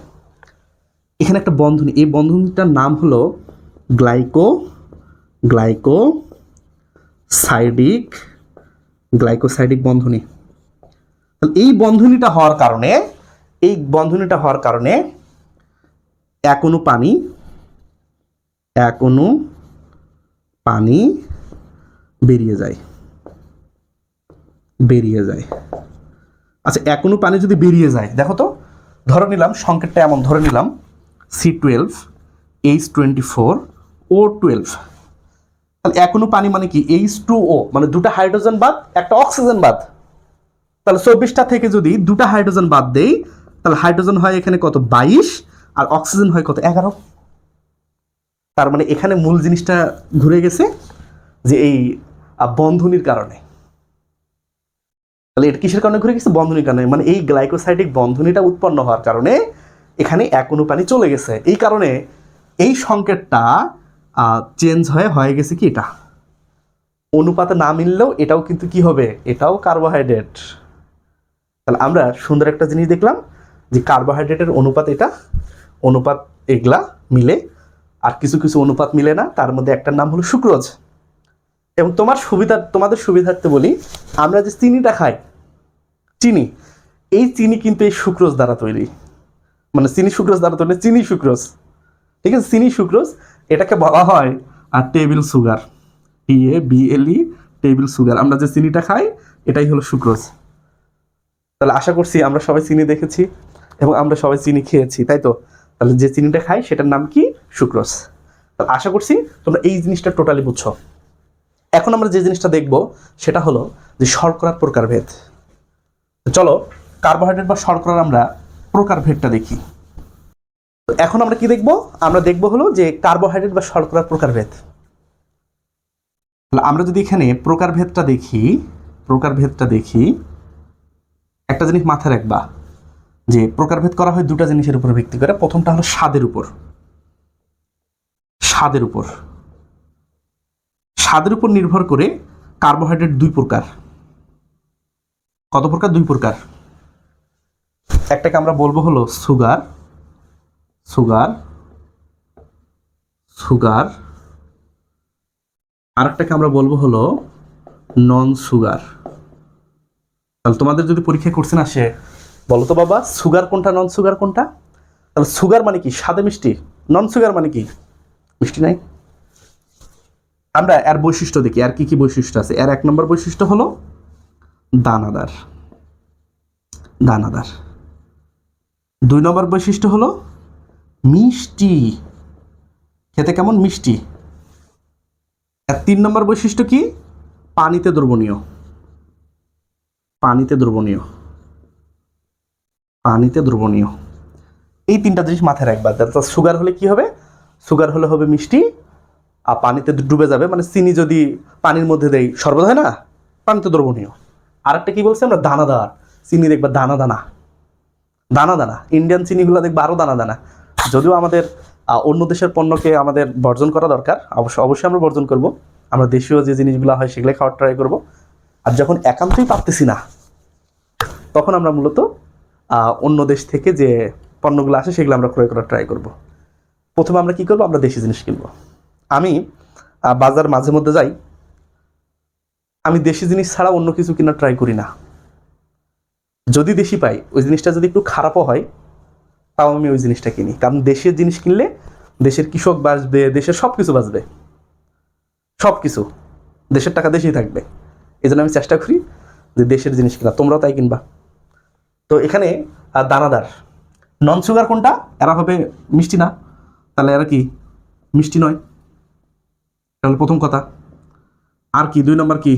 এখানে একটা বন্ধনী, এই বন্ধনীটার নাম হলো গ্লাইকোসাইডিক বন্ধনী। এই বন্ধনীটা হওয়ার কারণে এক অণু পানি বেরিয়ে যায়। আচ্ছা এক অণু পানি যদি বেরিয়ে যায়, দেখো তো, ধরে নিলাম সংকেতটা এমন, ধরে নিলাম C12H24O12। তাহলে এক অণু পানি মানে কি? H2O, মানে দুটা হাইড্রোজেন বাদ একটা অক্সিজেন বাদ। তাহলে 24টা থেকে যদি দুটা হাইড্রোজেন বাদ দেই তাহলে হাইড্রোজেন হয় এখানে কত? 22, আর অক্সিজেন হয় কত? 11। তার মানে এখানে মূল জিনিসটা ঘুরে গেছে যে এই বন্ধনীর কারণে। তাহলে এটা কিসের কারণে ঘুরে গেছে? বন্ধনীর কারণে। মানে এই গ্লাইকোসাইডিক বন্ধনীটা উৎপন্ন হওয়ার কারণে এখানে এক অণু পানি চলে গেছে। এই কারণে এই সংকেতটা চেঞ্জ হয়ে গেছে কি এটা অনুপাতে না মিললেও এটাও কিন্তু কি হবে? এটাও কার্বোহাইড্রেট। তাহলে আমরা সুন্দর একটা জিনিস দেখলাম যে কার্বোহাইড্রেটের অনুপাত এটা, অনুপাত এগুলা মিলে, আর কিছু কিছু অনুপাত মিলে না, তার মধ্যে একটার নাম হলো সুক্রোজ। এবং তোমাদের সুবিধার্থে বলি, আমরা যে চিনিটা খাই, চিনি, এই চিনি কিন্তু এই সুক্রোজ দ্বারা তৈরি, মানে চিনি সুক্রোজ দ্বারা তৈরি, চিনি সুক্রোজ, ঠিক আছে? চিনি সুক্রোজ, এটাকে বলা হয় আর table sugar, TABLE, table sugar. আমরা যে চিনিটা খাই এটাই হলো সুক্রোজ। তাহলে আশা করছি আমরা সবাই চিনি দেখেছি এবং আমরা সবাই চিনি খেয়েছি, তাই তো? তাহলে যে চিনিটা খাই সেটার নাম কি? সুক্রোজ। তাহলে আশা করছি তোমরা এই জিনিসটা টোটালি বুঝছো। এখন আমরা যে জিনিসটা দেখব সেটা হলো যে শর্করার প্রকারভেদ। চলো কার্বোহাইড্রেট বা শর্করার আমরা প্রকারভেদটা দেখি। তো এখন আমরা কি দেখব? আমরা দেখব হলো যে কার্বোহাইড্রেট বা শর্করার প্রকারভেদ। আমরা যদি এখানে প্রকারভেদটা দেখি, একটা জিনিস মাথায় রাখবা যে প্রকারভেদ করা হয় দুটা জিনিসের উপর ভিত্তি করে। প্রথমটা হলো স্বাদের উপর। স্বাদের উপর নির্ভর করে কার্বোহাইড্রেট দুই প্রকার। কত প্রকার? দুই প্রকার। একটাকে আমরা বলবো হলো সুগার, আরেকটাকে আমরা বলবো হলো নন সুগার। তাহলে তোমাদের যদি পরীক্ষায় কোশ্চেন আসে, বলো তো বাবা সুগার কোনটা, নন সুগার কোনটা? তাহলে সুগার মানে কি? স্বাদে মিষ্টি। নন সুগার মানে কি? মিষ্টি নাই। আমরা এর বৈশিষ্ট্য দেখি, আর কি কি বৈশিষ্ট্য আছে। এর 1 নম্বর বৈশিষ্ট্য হলো দানাদার। 2 নম্বর বৈশিষ্ট্য হলো মিষ্টি, খেতে কেমন? মিষ্টি। আর 3 নম্বর বৈশিষ্ট্য কি? পানিতে দ্রবণীয়। এই 3টা জিনিস মাথায় রাখবা। সুগার হলে কি হবে? সুগার হলে হবে মিষ্টি, আর পানিতে ডুবে যাবে, মানে চিনি যদি পানির মধ্যে দেই শরবত হয় না, পানিতে দ্রবণীয়। আরেকটা কি বলছি আমরা? দানাদার। চিনি দেখবা দানা দানা, ইন্ডিয়ান চিনিগুলো দেখবা আরও দানা দানা। যদিও আমাদের অন্য দেশের পণ্যকে আমাদের বর্জন করা দরকার, অবশ্যই আমরা বর্জন করব। আমরা দেশীয় যে জিনিসগুলো হয় সেগুলো খাওয়ার ট্রাই করব। আর যখন একান্তই পারতেছি না, তখন আমরা মূলত অন্য দেশ থেকে যে পণ্যগুলো আসে সেগুলো আমরা ক্রয় করার ট্রাই করব। প্রথমে আমরা কি করব? আমরা দেশি জিনিস কিনবো। আমি বাজার মাঝে মধ্যে যাই, আমি দেশি জিনিস ছাড়া অন্য কিছু কেনার ট্রাই করি না। যদি দেশি পাই, ওই জিনিসটা যদি একটু খারাপও হয়, তাও আমি ওই জিনিসটা কিনি। কারণ দেশের জিনিস কিনলে দেশের কৃষক বাঁচবে, দেশের সব কিছু বাঁচবে, সব কিছু, দেশের টাকা দেশেই থাকবে। এই জন্য আমি চেষ্টা করি যে দেশের জিনিস কিনা। তোমরাও তাই কিনবা। তো এখানে দানাদার। নন সুগার কোনটা? এরা হবে মিষ্টি না, তাহলে এরা কি? মিষ্টি নয়। তাহলে প্রথম কথা। আর কি 2 নম্বর কি?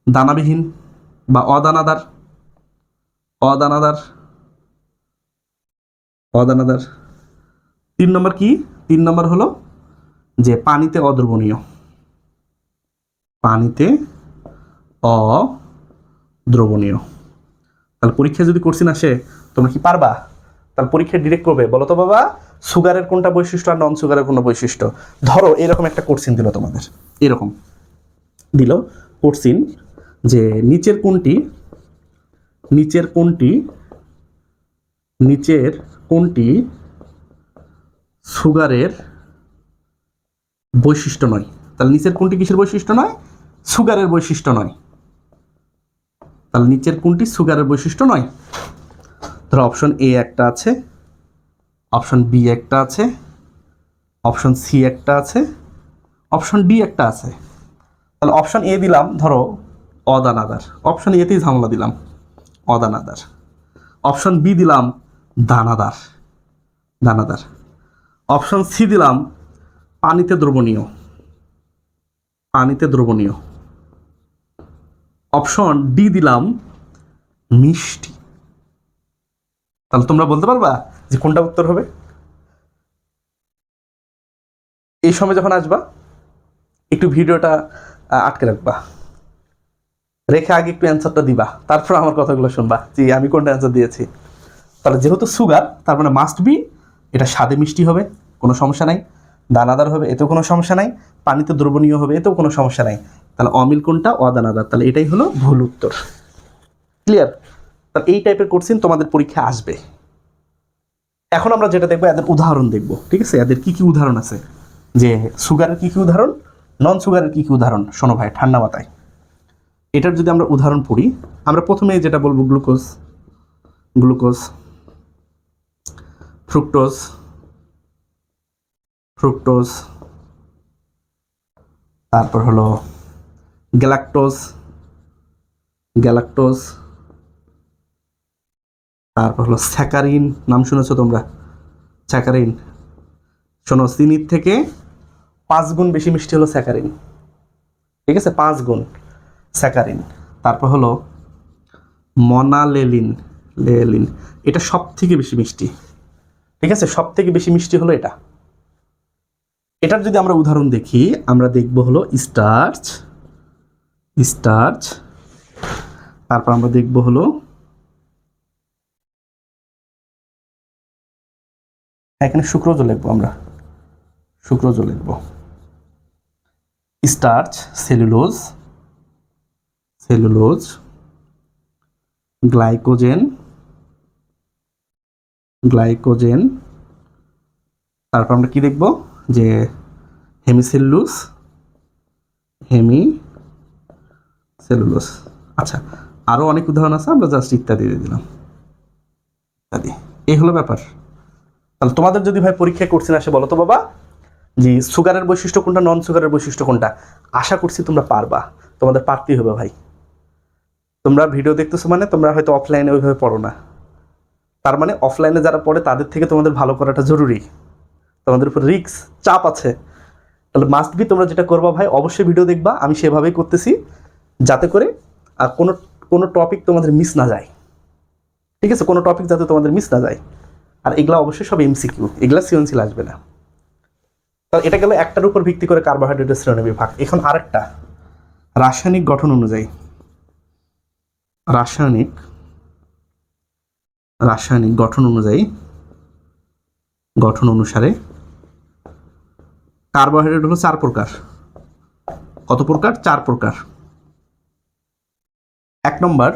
দানাবিহীন বা অদানাদার। 3 নম্বর কি? 3 নম্বর হলো যে পানিতে অদ্রবণীয়। তাহলে পরীক্ষায় যদি কোশ্চেন আসে, তোমরা কি পারবা? তাহলে পরীক্ষায় ডিরেক্ট করবে, বলো তো বাবা সুগারের কোনটা বৈশিষ্ট্য আর নন সুগারের কোনটা বৈশিষ্ট্য। ধরো এরকম একটা কোশ্চেন দিল তোমাদের, এরকম দিল কোশ্চেন যে নিচের কোনটি সুগারের বৈশিষ্ট্য নয়। তাহলে নিচের কোনটি কিসের বৈশিষ্ট্য নয়? সুগারের বৈশিষ্ট্য নয়। তাহলে নিচের কোনটি সুগারের বৈশিষ্ট্য নয়? ধরো অপশন এ একটা আছে, অপশন বি একটা আছে, অপশন সি একটা আছে, অপশন ডি একটা আছে। তাহলে অপশন এ দিলাম ধরো অদানাদার, অপশন এতেই ঝামেলা দিলাম, অদানাদার। অপশন বি দিলাম দানাদার। অপশন সি দিলাম পানিতে দ্রবণীয়। অপশন ডি দিলাম মিষ্টি। তাহলে তোমরা বলতে পারবা যে কোনটা উত্তর হবে? এই সময় যখন আসবা একটু ভিডিওটা আটকে রাখবা। রেখে আগে একটু অ্যান্সারটা দিবা, তারপর আমার কথাগুলো শুনবা যে আমি কোনটা অ্যান্সার দিয়েছি। তাহলে যেহেতু সুগার, তার মানে মাস্ট বি এটা স্বাদে মিষ্টি হবে, কোনো সমস্যা নাই। দানাদার হবে, এতেও কোনো সমস্যা নাই। পানিতে দ্রবণীয় হবে, এতেও কোনো সমস্যা নাই। তাহলে অমিল কোনটা? অদানাদার। তাহলে এটাই হলো ভুল উত্তর। ক্লিয়ার? তাহলে এই টাইপের কোশ্চেন তোমাদের পরীক্ষা আসবে। এখন আমরা যেটা দেখবো, এদের উদাহরণ দেখবো। ঠিক আছে, এদের কি কি উদাহরণ আছে, যে সুগারের কি কি উদাহরণ, নন সুগারের কি কি উদাহরণ। শোনো ভাই, ঠান্ডা মাথায় এটার যদি আমরা উদাহরণ পড়ি, আমরা প্রথমে যেটা বলবো গ্লুকোজ, গ্লুকোজ, ফ্রুক্টোজ, ফ্রুক্টোজ, তারপর হলো গ্যালাক্টোজ, গ্যালাক্টোজ, তারপর হলো স্যাকারিন। নাম শুনেছো তোমরা? স্যাকারিন। শোনো, চিনির থেকে 5 গুণ বেশি মিষ্টি হলো স্যাকারিন। ঠিক আছে, 5 গুণ স্যাকারিন। তারপর হলো মনালেলিন, লেলিন, এটা সব থেকে বেশি মিষ্টি। ঠিক আছে, সব থেকে বেশি মিষ্টি হলো এটা। এটার যদি আমরা উদাহরণ দেখি, আমরা দেখব হলো স্টার্চ, স্টার্চ। তারপর আমরা দেখব হলো, এখানে শুক্রোজ লিখবো, আমরা শুক্রোজ লিখবো। Starch, cellulose, cellulose, glycogen, glycogen. তারপর আমরা কি দেখব, যে হেমিসেলুলোজ, হেমি সেলুলোজ। আচ্ছা, আরও অনেক উদাহরণ আছে, আমরা জাস্ট ইত্যাদি দিয়ে দিলাম, ইত্যাদি। এই হলো ব্যাপার। তাহলে তোমাদের যদি ভাই পরীক্ষায় কোশ্চেন আসে, বলো তো বাবা যে সুগারের বৈশিষ্ট্য কোনটা, নন সুগারের বৈশিষ্ট্য কোনটা। আশা করছি তোমরা পারবা, তোমাদের পারতেই হবে ভাই। তোমরা ভিডিও দেখতেছো মানে তোমরা হয়তো অফলাইনে ওইভাবে পড়ো না, তার মানে অফলাইনে যারা পড়ে তাদের থেকে তোমাদের ভালো করাটা জরুরি। তোমাদের উপর রিস্ক, চাপ আছে। তাহলে মাস্ট বি তোমরা যেটা করবা ভাই, অবশ্যই ভিডিও দেখবা, আমি সেভাবেই করতেছি, যাতে করে কোনো কোনো টপিক তোমাদের মিস না যায়। ঠিক আছে, কোনো টপিক যাতে তোমাদের মিস না যায়। আর এগুলা অবশ্যই সব এমসিকিউ, এগুলা সৃজনশীল আসবে না। তাহলে এটা গেল একটার উপর ভিত্তি করে কার্বোহাইড্রেটের শ্রেণী বিভাগ। এখন আরেকটা, রাসায়নিক গঠন অনুযায়ী, রাসায়নিক, রাসায়নিক গঠন অনুযায়ী, গঠন অনুসারে কার্বোহাইড্রেট হলো 4 প্রকার। কত প্রকার? 4 প্রকার। 1 নম্বর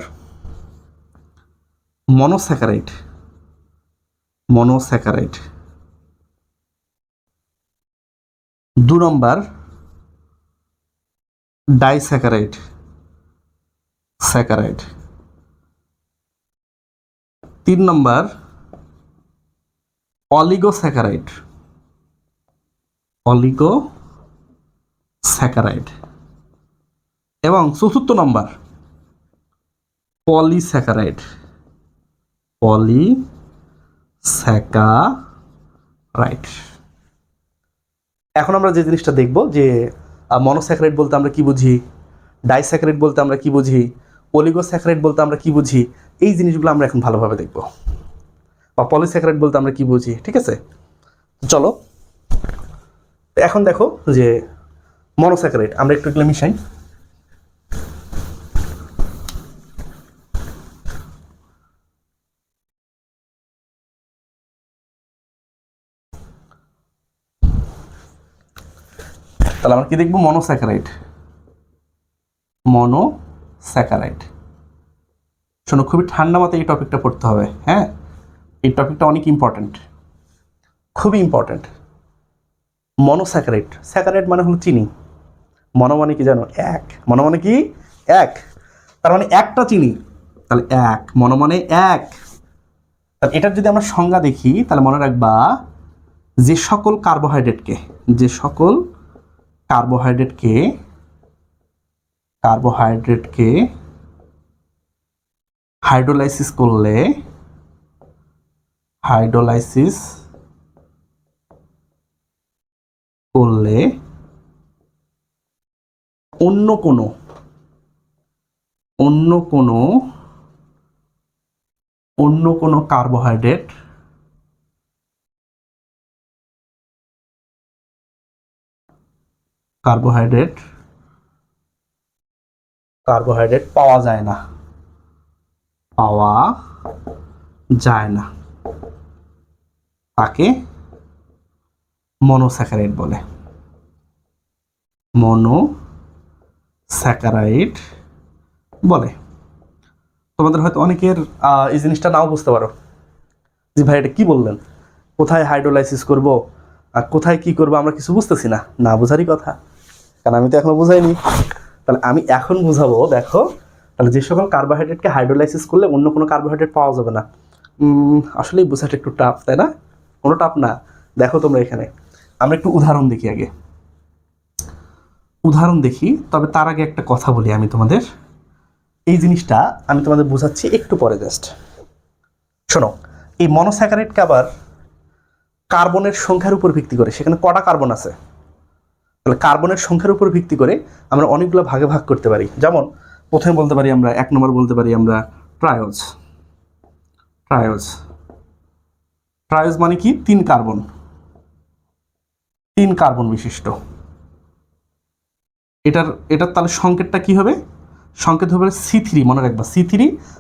মনোস্যাকারাইড, মনোস্যাকারাইড। 2 নম্বর ডাইস্যাকারাইড, স্যাকারাইড। 3 নম্বর অলিগোস্যাকারাইড, অলিগোস্যাকারাইড। এবং 4র্থ নম্বর পলিস্যাকারাইড, পলিস্যাকারাইড। এখন আমরা যে জিনিসটা দেখব, যে মনোস্যাকারাইড বলতে আমরা কি বুঝি, ডাইস্যাকারাইড বলতে আমরা কি বুঝি, অলিগোস্যাকারাইড বলতে আমরা কি বুঝি, এই জিনিসগুলো আমরা এখন ভালোভাবে দেখব। বা পলিস্যাকারাইড বলতে আমরা কি বুঝি। ঠিক আছে, চলো এখন দেখো যে মনোস্যাকারাইড, আমরা একটু এগুলো মিশাই। তাহলে আমরা কি দেখবো, মনোস্যাকারাইড, মনোস্যাকারাইড। শোনো, খুবই ঠান্ডা মাথায় এই টপিকটা পড়তে হবে। হ্যাঁ, এই টপিকটা অনেক ইম্পর্টেন্ট, খুবই ইম্পর্টেন্ট। মনোস্যাকারাইড, স্যাকারাইড মানে হলো চিনি। মনো মানে কি জানো? এক। মনো মানে কি? এক। তার মানে একটা চিনি। তাহলে এক, মনো মানে এক। তাহলে এটার যদি আমরা সংজ্ঞা দেখি, তাহলে মনে রাখবা, যে সকল কার্বোহাইড্রেটকে, যে সকল কার্বোহাইড্রেটকে, কার্বোহাইড্রেটকে হাইড্রোলাইসিস করলে, হাইড্রোলাইসিস করলে অন্য কোনো, অন্য কোনো, অন্য কোনো কার্বোহাইড্রেট, কার্বোহাইড্রেট কার্বোহাইড্রেট পাওয়া যায় না, পাওয়া যায় না, তাকে মনোস্যাকারাইড বলে, মনোস্যাকারাইড বলে। তোমাদের হয়তো অনেকের এই জিনিসটা নাও বুঝতে পারো যে ভাই এটা কি বললেন, কোথায় হাইড্রোলাইসিস করব আর কোথায় কি করব আমরা কিছু বুঝতেছি না, না বোঝারই কথা, কারণ আমি তো এখনো বুঝাইনি। তাহলে আমি এখন বুঝাবো, দেখো তাহলে যে সকল কার্বোহাইড্রেটকে হাইড্রোলাইসিস করলে অন্য কোনো কার্বোহাইড্রেট পাওয়া যাবে না। আসলেই বোঝাটা একটু টাফ, তাই না? কোনো টাফ না। দেখো তোমরা এখানে আমরা একটু উদাহরণ দেখি, আগে উদাহরণ দেখি, তবে তার আগে একটা কথা বলি আমি তোমাদের, এই জিনিসটা আমি তোমাদের বোঝাচ্ছি একটু পরে, জাস্ট শোনো। এই মনোস্যাকারাইডকে আবার কার্বনের সংখ্যার উপর ভিত্তি করে, সেখানে কটা কার্বন আছে, তাহলে কার্বনের সংখ্যার উপর ভিত্তি করে আমরা অনেকগুলো ভাগে ভাগ করতে পারি। যেমন প্রথমে বলতে পারি আমরা, 1 নম্বর বলতে পারি আমরা ট্রায়োজ। ট্রায়োজ, ট্রায়োজ মানে কি? 3 কার্বন, 3 কার্বন বিশিষ্ট। এটার তাহলে সংকেতটা কি হবে? সংকেত হবে C3, মনে রাখবা C3।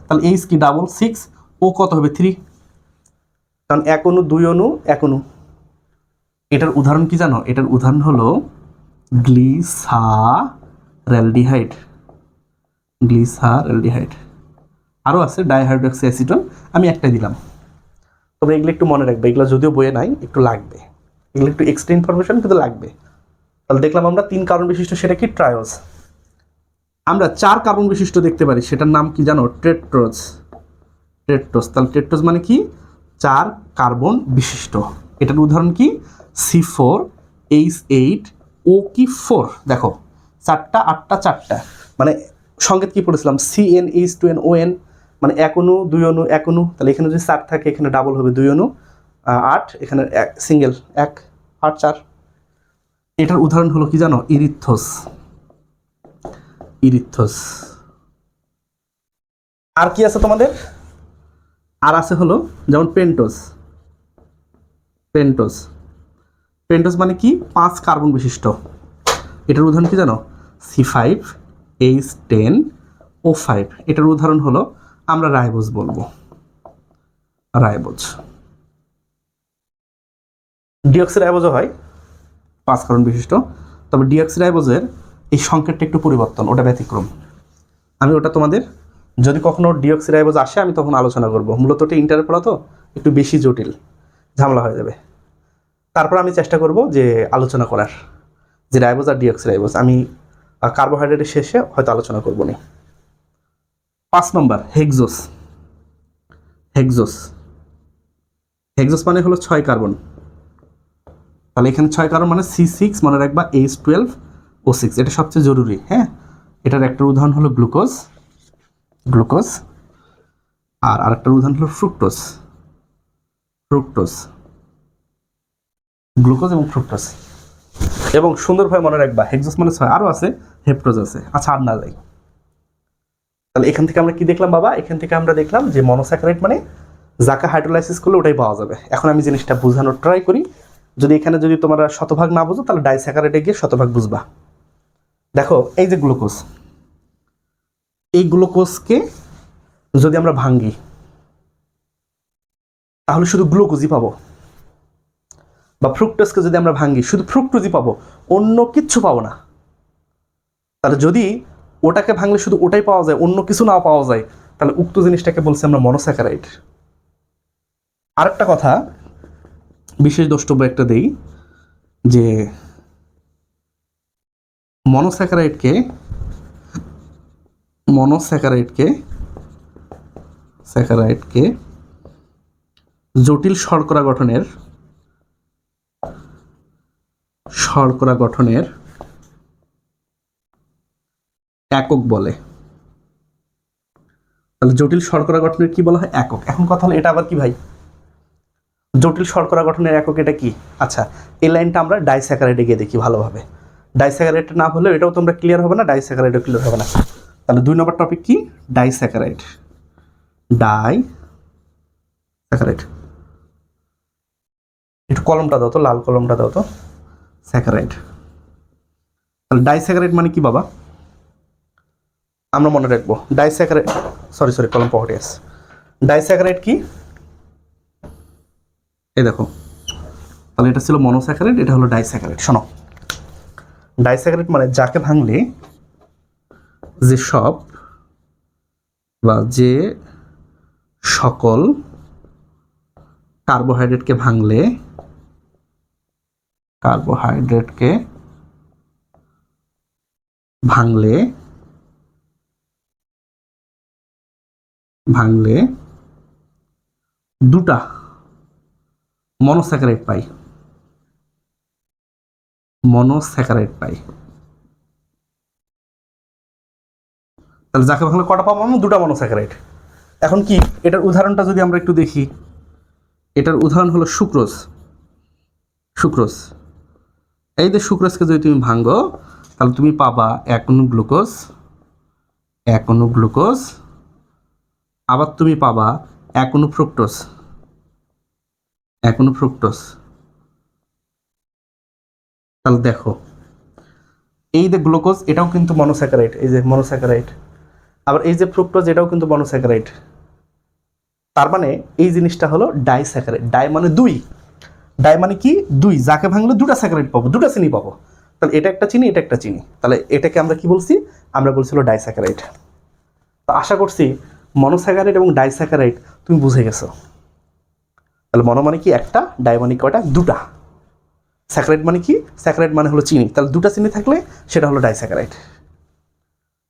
তাহলে H কি? ডাবল 6, ও কত হবে? 3, কারণ 1 অণু 2 অণু 1 অণু। এটার উদাহরণ কি জানো? এটার উদাহরণ হলো গ্লিসারঅ্যালডিহাইড, গ্লিসারঅ্যালডিহাইড। আরও আছে ডাইহাইড্রক্সি অ্যাসিটন, আমি একটাই দিলাম। তবে এগুলো একটু মনে রাখবে, এগুলো যদিও বইয়ে নাই, একটু লাগবে, এগুলো একটু এক্সট্রা ইনফরমেশন কিন্তু লাগবে। তাহলে দেখলাম আমরা 3 কার্বন বিশিষ্ট, সেটা কি? ট্রায়োজ। আমরা 4 কার্বন বিশিষ্ট দেখতে পারি, সেটার নাম কি জানো? টেট্রোজ। টেট্রোজ, তাহলে টেট্রোজ মানে কি? 4 কার্বন বিশিষ্ট। এটার উদাহরণ কি? C4H8, ও কি 4। দেখো 4টা 8টা 4টা, মানে সংকেত কি পড়েছিলাম? CnH2nOn, মানে 1 অণু 2 অণু 1 অণু। তাহলে এখানে যদি 4 থাকে, এখানে ডাবল হবে 2 অণু 8, এখানে সিঙ্গেল 1 8 4। এটার উদাহরণ হলো কি জানো? ইরিথ্রোস। ইরিথ্রোস। আর কি আছে তোমাদের? আর আছে হলো যেমন পেন্টোজ। পেন্টোজ, পেন্টোজ মানে কি? 5 কার্বন বিশিষ্ট। এটার উদাহরণ কি জানো? C5H10O5। এটার উদাহরণ হলো আমরা রাইবোজ বলবো, রাইবোজ। ডিঅক্সিরাইবোজও হয় 5 কার্বন বিশিষ্ট, তবে ডিঅক্সিরাইবোজের এই সংকেতটা একটু পরিবর্তন, ওটা ব্যতিক্রম। আমি ওটা তোমাদের যদি কখনো ডিঅক্সিরাইবোজ আসে আমি তখন আলোচনা করব। মূলত এটা ইন্টারের পড়া তো একটু বেশি জটিল, ঝামেলা হয়ে যাবে। তারপর আমি চেষ্টা করব যে আলোচনা করার, যে রাইবোজ আর ডিঅক্সিরাইবোজ আমি কার্বোহাইড্রেটের শেষে হয়তো আলোচনা করব না। 5 নম্বর হেক্সোস। হেক্সোস, হেক্সোস মানে হলো 6 কার্বন। তাহলে এখানে 6 কার্বন মানে C6, মনে রাখবা H12O6, এটা সবচেয়ে জরুরি। হ্যাঁ, এটার একটা উদাহরণ হলো গ্লুকোজ, গ্লুকোজ। আর আরেকটার উদাহরণ হলো ফ্রুক্টোজ, ফ্রুক্টোজ। গ্লুকোজ এবং ফ্রুক্টোজ। এবং সুন্দরভাবে মনে রাখবা হেক্সোস মানে 6, আরও আছে হেপ্টোজ আছে। আচ্ছা, আর না যাই। তাহলে এখান থেকে আমরা কি দেখলাম বাবা? এখান থেকে আমরা দেখলাম যে মনোস্যাকারাইড মানে যাকে হাইড্রোলাইসিস করলে ওটাই পাওয়া যাবে। এখন আমি জিনিসটা বোঝানোর ট্রাই করি, যদি এখানে যদি তোমরা শতভাগ না বুঝো তাহলে ডাইস্যাকারাইডে গিয়ে শতভাগ বুঝবা। দেখো এই যে গ্লুকোজ, এই গ্লুকোজকে যদি আমরা ভাঙি তাহলে শুধু গ্লুকোজই পাবো, বা ফ্রুক্টোজকে যদি আমরা ভাঙি শুধু ফ্রুক্টোজই পাবো, অন্য কিচ্ছু পাবো না। তাহলে যদি ওটাকে ভাঙলে শুধু ওটাই পাওয়া যায়, অন্য কিছু না পাওয়া যায়, তাহলে উক্ত জিনিসটাকে বলছি আমরা মনোস্যাকারাইড। আরেকটা কথা বিশেষ দ্রষ্টব্য একটা দেই, যে মনোস্যাকারাইডকে স্যাকারাইডকে জটিল শর্করা গঠনের একক বলে। তাহলে জটিল শর্করা গঠনের কি বলা হয়? একক। এখন কথা হলো এটা আবার কি ভাই? জটিল শর্করা গঠনের একক এটা কি? আচ্ছা, এই লাইনটা আমরা ডাইস্যাকারাইডে গিয়ে দেখি ভালোভাবে। ডাইস্যাকারাইডটা না হলেও এটাও তোমরা ক্লিয়ার হবে না, ডাইস্যাকারাইডও ক্লিয়ার হবে না। তাহলে 2 নম্বর টপিক কি? ডাইস্যাকারাইড। ডাইস্যাকারাইড, একটু কলমটা দাও তো, লাল কলমটা দাও তো। স্যাকারাইড। তাহলে ডাইস্যাকারাইড মানে কি বাবা? আমরা মনে রাখবো ডাইস্যাকারাইড, সরি কলম পকেটে আছে। ডাইস্যাকারাইড কি, এই দেখো, তাহলে এটা ছিল মনোস্যাকারাইড, এটা হলো ডাইস্যাকারাইড। শোনো, ডাইস্যাকারাইড মানে যাকে ভাঙলে যে সব বা যে সকল কার্বোহাইড্রেটকে ভাঙলে ভাঙলে দুটা মনোস্যাকারাইড পাই, তাহলে যাকে ভাঙলে কটা পাবো আমি? দুটা মনোস্যাকারাইড। এখন কি এটার উদাহরণটা যদি আমরা একটু দেখি, এটার উদাহরণ হলো সুক্রোজ। এই যে সুক্রোজকে যদি তুমি ভাঙো তাহলে তুমি পাবা এক অণু গ্লুকোজ, আবার তুমি পাবা এক অণু ফ্রুক্টোজ। তাহলে দেখো, এই যে গ্লুকোজ এটাও কিন্তু মনোস্যাকারাইড, এই যে মনোস্যাকারাইড, আবার এই যে ফ্রুক্টোজ এটাও কিন্তু মনোস্যাকারাইড। তার মানে এই জিনিসটা হলো ডাইস্যাকারাইড। ডাই মানে দুই, ডাই মানে কি? দুই, যাকে ভাঙলে দুটা স্যাকারাইড পাবো, দুটা চিনি পাবো। তাহলে এটা একটা চিনি, এটা একটা চিনি, তাহলে এটাকে আমরা কি বলছি? আমরা বলছিল ডাইস্যাকারাইড। তো আশা করছি মনোস্যাকারাইড এবং ডাইস্যাকারাইড তুমি বুঝে গেছো। তাহলে মনো মানে কি? একটা, ডাই মানে কয়টা? দুটা। স্যাকারাইড মানে কি? স্যাকারাইড মানে হলো চিনি, তাহলে দুটা চিনি থাকলে সেটা হলো ডাইস্যাকারাইড।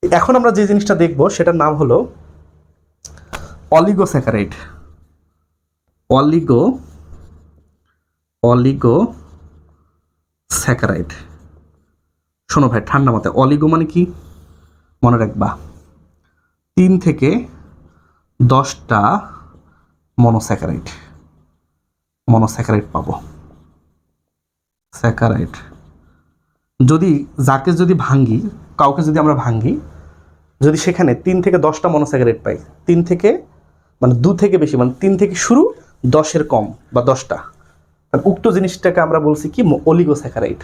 এখন আমরা যে জিনিসটা দেখব সেটার নাম হলো অলিগোস্যাকারাইড। অলিগোস্যাকারাইড। শোনো ভাই, ঠান্ডা মাথায়, অলিগো মানে কি মনে রাখবা? 3 থেকে 10টা মনোস্যাকারাইড পাবো। স্যাকারাইড যদি কাউকে যদি আমরা ভাঙি, যদি সেখানে 3 থেকে 10টা মনোস্যাকারাইড পাই, 3 থেকে মানে 2 থেকে বেশি, মানে 3 থেকে শুরু, 10-এর কম বা 10টা, উক্ত জিনিসটাকে আমরা বলছি কি? অলিগোস্যাকারাইড।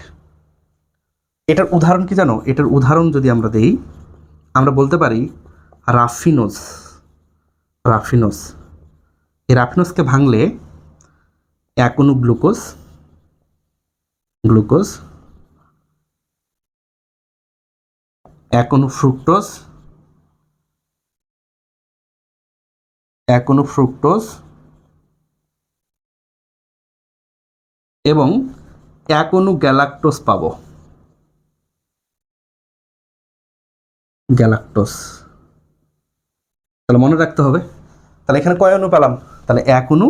এটার উদাহরণ কি জানো? এটার উদাহরণ যদি আমরা দেই, আমরা বলতে পারি রাফিনোজ। এই রাফিনোজকে ভাঙলে এক অণু গ্লুকোজ, এক অণু ফ্রুক্টোজ, এবং এক অণু গ্যালাক্টোজ পাবো। তাহলে মনে রাখতে হবে, তাহলে এখানে কয় অণু পেলাম? তাহলে এক অণু,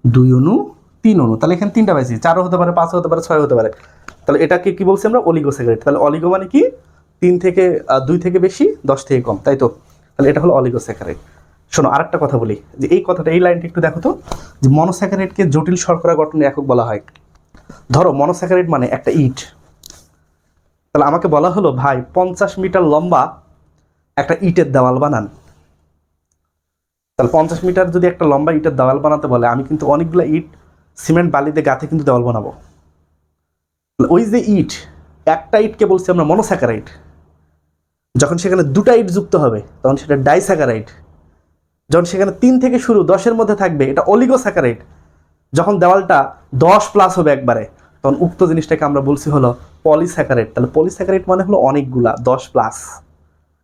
2 অণু, 3 অণু, তাহলে এখানে 3টা পাইছি, 4ও হতে পারে, 5ও হতে পারে, 6ও হতে পারে। তাহলে এটাকে কি বলছি আমরা? অলিগোস্যাকারাইড। তাহলে অলিগো মানে কি? 2 থেকে বেশি, 10 থেকে কম, তাই তো? তাহলে এটা হলো অলিগোস্যাকারাইড। শোনো, আরেকটা কথা বলি, যে এই কথাটা, এই লাইনটা একটু দেখো তো, যে মনোস্যাকারাইডকে জটিল শর্করা গঠনের একক বলা হয়। ধরো মনোস্যাকারাইড মানে একটা ইট, তাহলে আমাকে বলা হলো ভাই 50 মিটার লম্বা একটা ইটের দেওয়াল বানান। তাহলে 50 মিটার যদি একটা লম্বা ইটের দেওয়াল বানাতে বলে, আমি কিন্তু অনেকগুলো ইট সিমেন্ট বালিতে গাঁথে কিন্তু দেওয়াল বানাবো। ওই যে ইট, একটা ইটকে বলছি আমরা মনোস্যাকারাইড। যখন সেখানে দুটা ইট যুক্ত হবে তখন সেটা ডাইস্যাকারাইড। যখন সেখানে 3 থেকে শুরু, 10-এর মধ্যে থাকবে, এটা অলিগোস্যাকারাইড। যখন দেওয়ালটা 10+ হবে একবারে, তখন উক্ত জিনিসটাকে আমরা বলছি হলো পলিস্যাকারাইড। তাহলে পলিস্যাকারাইড মানে হলো অনেকগুলা 10+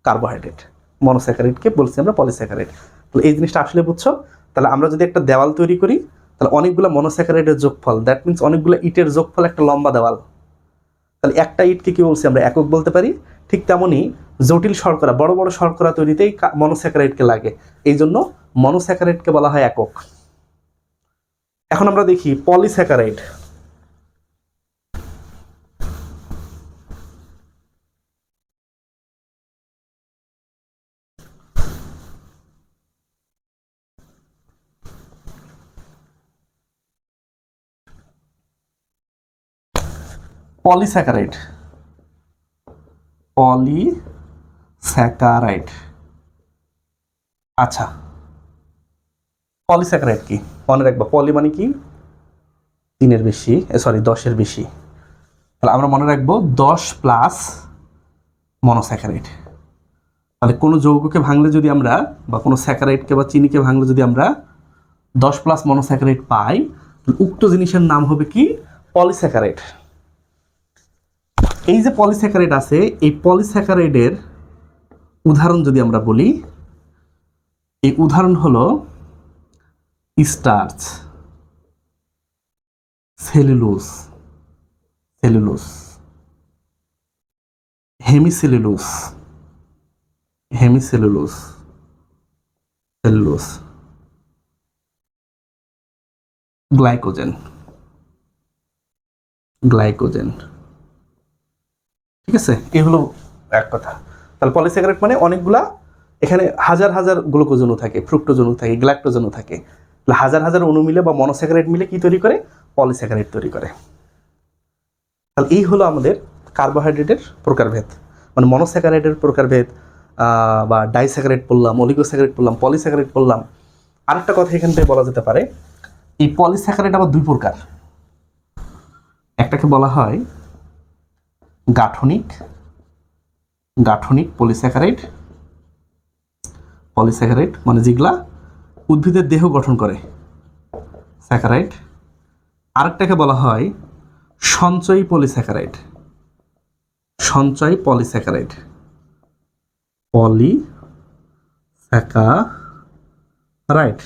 কার্বোহাইড্রেট। মনোস্যাকারাইডকে বলছি আমরা পলিস্যাকারাইড। তাহলে এই জিনিসটা আসলে বুঝছো? তাহলে আমরা যদি একটা দেওয়াল তৈরি করি, তাহলে অনেকগুলো মনোস্যাকারাইডের যোগফল, দ্যাট মিনস অনেকগুলো ইটের যোগফল একটা লম্বা দেওয়াল। তাহলে একটা ইটকে কি বলছি আমরা? একক বলতে পারি। ঠিক তেমনই জটিল শর্করা, বড় বড় শর্করা তৈরিতেই মনোস্যাকারাইডকে লাগে, এই জন্য মনোস্যাকারাইডকে বলা হয় একক। এখন আমরা দেখি পলিস্যাকারাইড। পলিস্যাকারাইড। আচ্ছা, পলিস্যাকারাইড কি মনে রাখবো? পলি মানে কি? 3-এর বেশি, 10-এর বেশি। তাহলে আমরা মনে রাখবো 10+ মনোস্যাকারাইড। তাহলে কোনো যৌগকে ভাঙলে যদি আমরা বা কোনো স্যাকারাইডকে বা চিনিকে ভাঙলে যদি আমরা 10+ মনোস্যাকারাইড পাই, উক্ত জিনিসের নাম হবে কি? পলিস্যাকারাইড। এই যে পলিস্যাকারাইড আছে, এই পলিস্যাকারাইডের উদাহরণ যদি আমরা বলি, এই উদাহরণ হলো starch, cellulose, cellulose, hemicellulose, hemicellulose, cellulose, glycogen, glycogen. ঠিক আছে, এই হলো এক কথা। তাহলে পলিস্যাকারাইড মানে অনেকগুলা, এখানে হাজার হাজার গ্লুকোজ অণু থাকে, ফ্রুক্টোজ অণু থাকে, গ্ল্যাকটোজ অণু থাকে। হাজার হাজার অণু মিলে বা মনোস্যাকারাইড মিলে কি তৈরি করে? পলিস্যাকারাইড তৈরি করে। তাহলে এই হলো আমাদের কার্বোহাইড্রেটের প্রকারভেদ, মানে মনোস্যাকারাইডের প্রকারভেদ, বা ডাইস্যাকারাইড বললাম, অলিগোস্যাকারাইড বললাম, পলিস্যাকারাইড বললাম। আরেকটা কথা এখান থেকে বলা যেতে পারে, এই পলিস্যাকারাইড আবার দুই প্রকার। একটাকে বলা হয় গাঠনিক, গাঠনিক পলিস্যাকারাইড, পলিস্যাকারাইড মানে যেগুলা উদ্ভিদের দেহ গঠন করে, স্যাকারাইড। আরেকটাকে বলা হয় সঞ্চয়ী পলিস্যাকারাইড, সঞ্চয়ী পলিস্যাকারাইড, পলিস্যাকারাইড।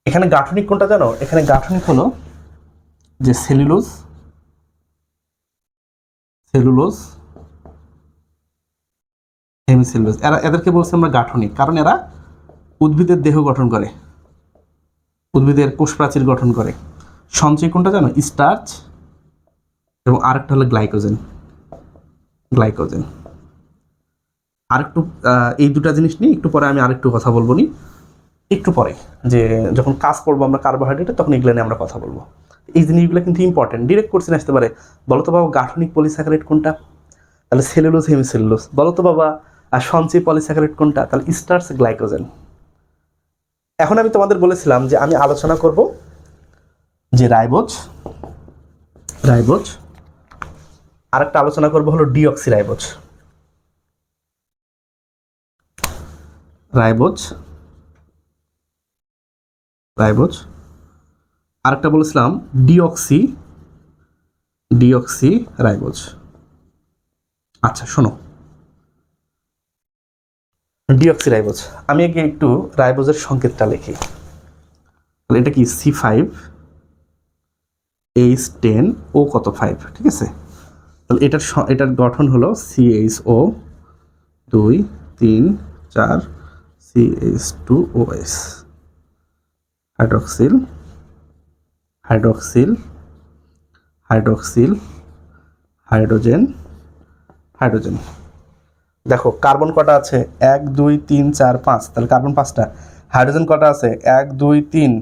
এখানে গাঠনিক কোনটা জানো? এখানে গাঠনিক হলো যে সেলুলোজ, সেলুলোজ, হেমিসেলুলোজ, এদেরকে বলছি আমরা গাঠনিক, কারণ এরা উদ্ভিদের দেহ গঠন করে, উদ্ভিদের কোষ প্রাচীর গঠন করে। সঞ্চয় কোনটা জানো? স্টার্চ, এবং আরেকটা হলো গ্লাইকোজেন, গ্লাইকোজেন। আরেকটু এই দুটা জিনিস নিয়ে একটু পরে আমি আরেকটু কথা বলবো নি, একটু পরে, যে যখন কাজ করবো আমরা কার্বোহাইড্রেটে, তখন এগুলো নিয়ে আমরা কথা বলবো। এই জিনিসগুলো কিন্তু ইম্পর্টেন্ট, ডিরেক্ট কোশ্চেন আসতে পারে। বলো তো বাবা গাঠনিক পলিস্যাকারাইড কোনটা? তাহলে সেলুলোজ, হেমিসেলুলোজ। বলো তো বাবা আর সঞ্চয়ী পলিস্যাকারাইড কোনটা? তাহলে স্টার্চ, গ্লাইকোজেন। এখন আমি তোমাদের বলেছিলাম যে আমি আলোচনা করব যে রাইবোজ, রাইবোজ। আরেকটা আলোচনা করব হলো ডিঅক্সিরাইবোজ, রাইবোজ, রাইবোজ। আরেকটা বলেছিলাম ডিঅক্সি, ডিঅক্সি রাইবোজ। আচ্ছা শোনো, ডিঅক্সিরাইবোজ, আমি আগে একটু রাইবোজের সংকেতটা লিখি। তাহলে এটা কি? C5H10O কত 5, ঠিক আছে। তাহলে এটার গঠন হলো CHO 2 3 4 CH2OS, hydroxyl, hydroxyl, hydroxyl, hydrogen, hydrogen. দেখো কার্বন কটা আছে? 1 2 3 4 5, তাহলে কার্বন 5টা। হাইড্রোজেন কটা আছে? 1 2 3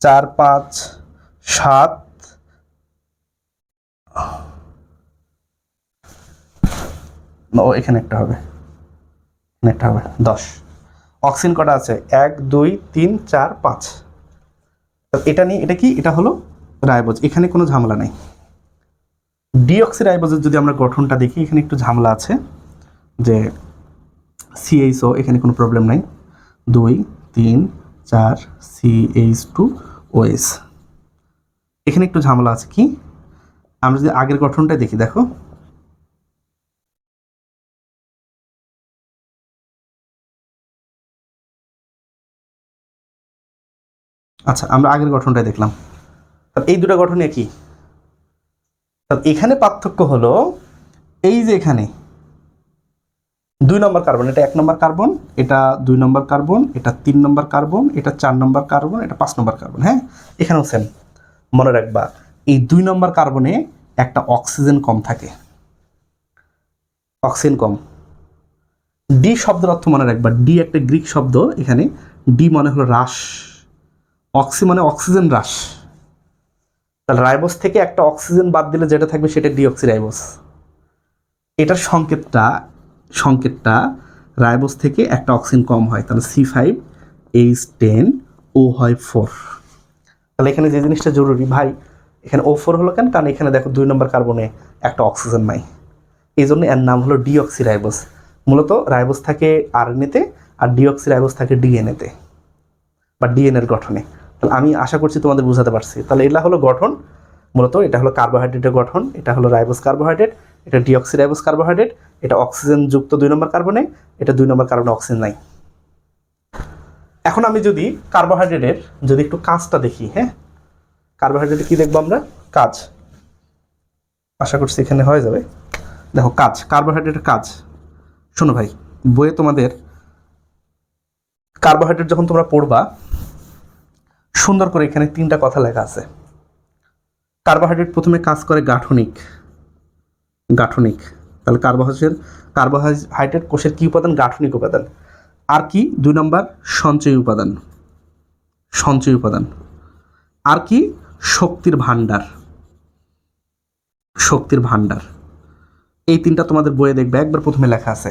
4 5 7, ও এখানে একটা হবে, এখানে একটা হবে 10। অক্সিজেন কটা আছে? 1 2 3 4 5। এটা নিয়ে, এটা কি? এটা হলো রাইবোজ, এখানে কোনো ঝামেলা নাই। ডিঅক্সিরাইবোজের যদি আমরা গঠনটা দেখি, এখানে একটু ঝামেলা আছে, যে CHO, এখানে কোনো প্রবলেম নাই, 2 3 4 CH2OS, এখানে একটু ঝামেলা আছে। কি? আমরা যদি আগের গঠনটা দেখি, দেখো আচ্ছা, আমরা আগের গঠনটাই দেখলাম। এই দুটো গঠন একই। এখানে পার্থক্য হলো এই যে এখানে 2 নম্বর কার্বন, এটা 1 নম্বর কার্বন, এটা 2 নম্বর কার্বন, এটা 3 নম্বর কার্বন, এটা 4 নম্বর কার্বন, এটা 5 নম্বর কার্বন। হ্যাঁ, এখানেও সেম। মনে রাখবা এই 2 নম্বর কার্বনে একটা অক্সিজেন কম থাকে, অক্সিজেন কম। ডি শব্দের অর্থ মনে রাখবা, ডি একটা গ্রিক শব্দ, এখানে ডি মানে হলো হ্রাস, অক্সি মানে অক্সিজেন হ্রাস। তাহলে রাইবোজ থেকে একটা অক্সিজেন বাদ দিলে যেটা থাকবে সেটা ডিঅক্সিরাইবোজ। এটার সংকেতটা রাইবোজ থেকে একটা অক্সিজেন কম হয়, তাহলে C5H10O হয় 4। তাহলে এখানে যে জিনিসটা জরুরি ভাই, এখানে O4 হলো কেন? কারণ এখানে দেখো 2 নম্বর কার্বনে একটা অক্সিজেন নাই, এই জন্য এর নাম হলো ডিঅক্সিরাইবোজ। মূলত রাইবোজ থাকে আরএনএতে আর ডিঅক্সিরাইবোজ থাকে ডিএনএতে বা ডিএনএর গঠনে। তাহলে আমি আশা করছি তোমাদের বোঝাতে পারছি। তাহলে এটা হলো গঠন, মূলত এটা হলো কার্বোহাইড্রেটের গঠন, এটা হলো রাইবোজ কার্বোহাইড্রেট, এটা ডিঅক্সিরাইবোজ কার্বোহাইড্রেট, এটা অক্সিজেন যুক্ত 2 নম্বর কার্বনে, এটা 2 নম্বর কার্বনে অক্সিজেন নাই। এখন আমি যদি কার্বোহাইড্রেটের যদি একটু কাজটা দেখি, হ্যাঁ, কার্বোহাইড্রেটে কি দেখবো আমরা? কাজ। আশা করছি এখানে হয়ে যাবে। দেখো কাজ, কার্বোহাইড্রেটের কাজ। শোনো ভাই, বইয়ে তোমাদের কার্বোহাইড্রেট যখন তোমরা পড়বা, সুন্দর করে এখানে 3টা কথা লেখা আছে। কার্বোহাইড্রেট প্রথমে কাজ করে গাঠনিক। তাহলে কার্বোহাইড্রেট কোষের কি উপাদান? গাঠনিক উপাদান। আর কি? 2 নম্বর সঞ্চয়ী উপাদান। আর কি? শক্তির ভাণ্ডার। এই 3টা তোমাদের বইয়ে দেখবে একবার প্রথমে লেখা আছে।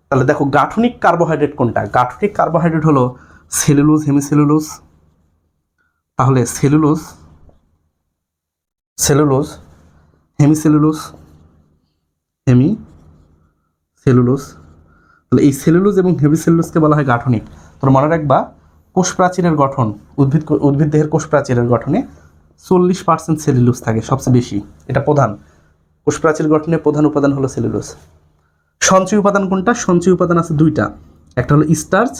তাহলে দেখো গাঠনিক কার্বোহাইড্রেট কোনটা? গাঠনিক কার্বোহাইড্রেট হলো সেলুলোজ, হেমিসেলুলোজ। তাহলে সেলুলোজ, হেমিসেলুলোজ। তাহলে এই সেলুলোজ এবং হেমিসেলুলোজকে বলা হয় গাঠনিক। তোমরা মনে রাখবা, কোষ প্রাচীরের গঠন, উদ্ভিদ দেহের কোষ প্রাচীরের গঠনে 40% সেলুলোজ থাকে, সবচেয়ে বেশি। এটা প্রধান কোষ প্রাচীর গঠনে প্রধান উপাদান হলো সেলুলোজ। সঞ্চয় উপাদান কোনটা? সঞ্চয় উপাদান আছে 2টা, একটা হলো স্টার্চ,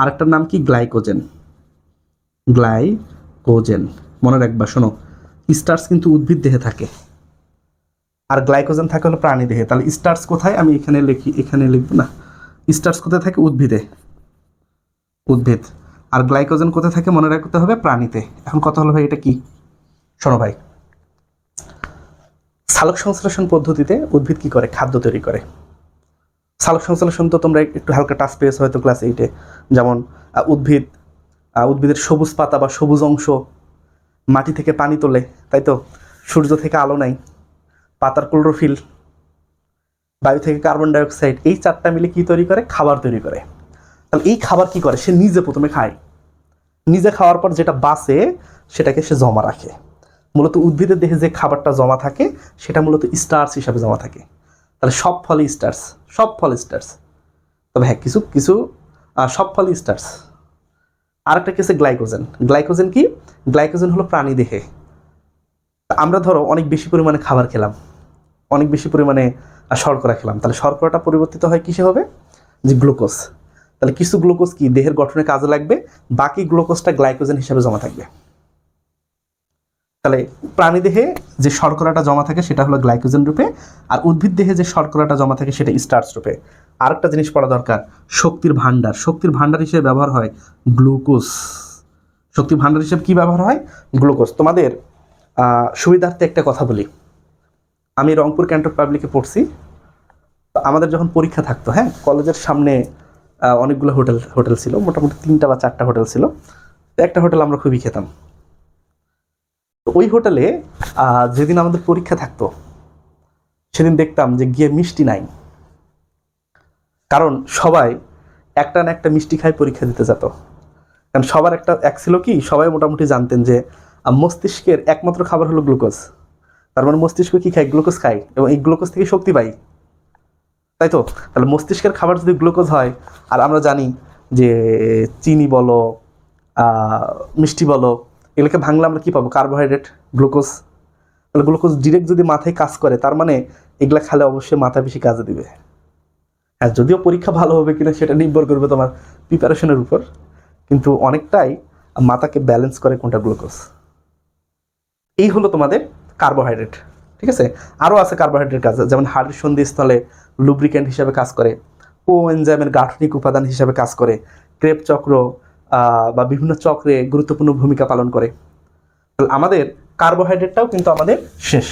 আর একটার নাম কি? গ্লাইকোজেন। মনে রাখবা, শোনো, স্টার্চ কিন্তু উদ্ভিদ দেহে থাকে আর গ্লাইকোজেন থাকে হলো প্রাণী দেহে। তাহলে স্টার্চ কোথায়? আমি এখানে লিখবো না। স্টার্চ কোথায় থাকে? উদ্ভিদ। আর গ্লাইকোজেন কোথায় থাকে? মনে রাখতে হবে, প্রাণীতে। এখন কথা হলো ভাই, এটা কি? শোনো ভাই, সালোক সংশ্লেষণ পদ্ধতিতে উদ্ভিদ কি করে? খাদ্য তৈরি করে। সালোক সংশ্লেষণ তো তোমরা একটু হালকা টাচ পেয়েছো হয়তো ক্লাস 8-এ। যেমন উদ্ভিদের সবুজ পাতা বা সবুজ অংশ মাটি থেকে পানি তোলে, তাই তো? সূর্য থেকে আলো নেয়, পাতার ক্লোরোফিল, বায়ু থেকে কার্বন ডাইঅক্সাইড, এই 4টা মিলে কি তৈরি করে? খাবার তৈরি করে। তাহলে এই খাবার কি করে? সে নিজে প্রথমে খায়। নিজে খাওয়ার পর যেটা বাঁচে সেটাকে সে জমা রাখে। মূলত উদ্ভিদের দেহে যে খাবারটা জমা থাকে সেটা মূলত স্টার্চ হিসাবে জমা থাকে। তাহলে সব ফলে স্টার্চ। তবে হ্যাঁ, কিছু সব ফলে স্টার্চ। আরেকটা কি আছে? গ্লাইকোজেন কি? গ্লাইকোজেন হলো প্রাণী দেহে। আমরা ধরো অনেক বেশি পরিমাণে খাবার খেলাম, অনেক বেশি পরিমাণে শর্করা খেলাম, তাহলে শর্করাটা পরিবর্তিত হয় কিসে হবে? যে গ্লুকোজ। তাহলে কিছু গ্লুকোজ কি দেহের গঠনে কাজে লাগবে, বাকি গ্লুকোজটা গ্লাইকোজেন হিসাবে জমা থাকবে। তাহলে প্রাণী দেহে যে শর্করাটা জমা থাকে সেটা হলো গ্লাইকোজেন রূপে, আর উদ্ভিদ দেহে যে শর্করাটা জমা থাকে সেটা স্টার্চ রূপে। আরেকটা জিনিস পড়া দরকার, শক্তির ভাণ্ডার হিসেবে ব্যবহার হয় গ্লুকোজ। শক্তির ভাণ্ডার হিসেবে কি ব্যবহার হয়? গ্লুকোজ। তোমাদের সুবিধার্থে একটা কথা বলি, আমি রংপুর ক্যান্টন পাবলিকে পড়ছি। আমাদের যখন পরীক্ষা থাকতো, হ্যাঁ, কলেজের সামনে অনেকগুলো হোটেল ছিল, মোটামুটি 3টা বা 4টা হোটেল ছিল। একটা হোটেল আমরা খুবই খেতাম। তো ওই হোটেলে যেদিন আমাদের পরীক্ষা থাকতো সেদিন দেখতাম যে গিয়ে মিষ্টি নাই, কারণ সবাই একটা না একটা মিষ্টি খাই পরীক্ষা দিতে যেত। কারণ সবার এক ছিল কি, সবাই মোটামুটি জানতেন যে মস্তিষ্কের একমাত্র খাবার হলো গ্লুকোজ। তার মানে মস্তিষ্ক কি খায়? গ্লুকোজ খায়, এবং এই গ্লুকোজ থেকে শক্তি পাই, তাই তো? তাহলে মস্তিষ্কের খাবার যদি গ্লুকোজ হয়, আর আমরা জানি যে চিনি বলো, মিষ্টি বলো, এগুলোকে ভাঙলে আমরা কী পাবো? Carbohydrate, glucose. তাহলে গ্লুকোজ ডিরেক্ট যদি মাথায় কাজ করে, তার মানে এগুলা খেলে অবশ্যই মাথা বেশি কাজে দিবে। হ্যাঁ, যদিও পরীক্ষা ভালো হবে কিনা সেটা নির্ভর করবে তোমার প্রিপারেশনের উপর, কিন্তু অনেকটাই মাথাকে ব্যালেন্স করে কোনটা? গ্লুকোজ। এই হলো তোমাদের কার্বোহাইড্রেট, ঠিক আছে? আরও আছে কার্বোহাইড্রেট কাজ, যেমন হাড়ের সন্ধিস্থলে লুব্রিক্যান্ট হিসাবে কাজ করে, কোএনজাইমের গাঠনিক উপাদান হিসাবে কাজ করে, ক্রেব চক্র বা বিভিন্ন চক্রে গুরুত্বপূর্ণ ভূমিকা পালন করে। তাহলে আমাদের কার্বোহাইড্রেটটাও কিন্তু আমাদের শেষ।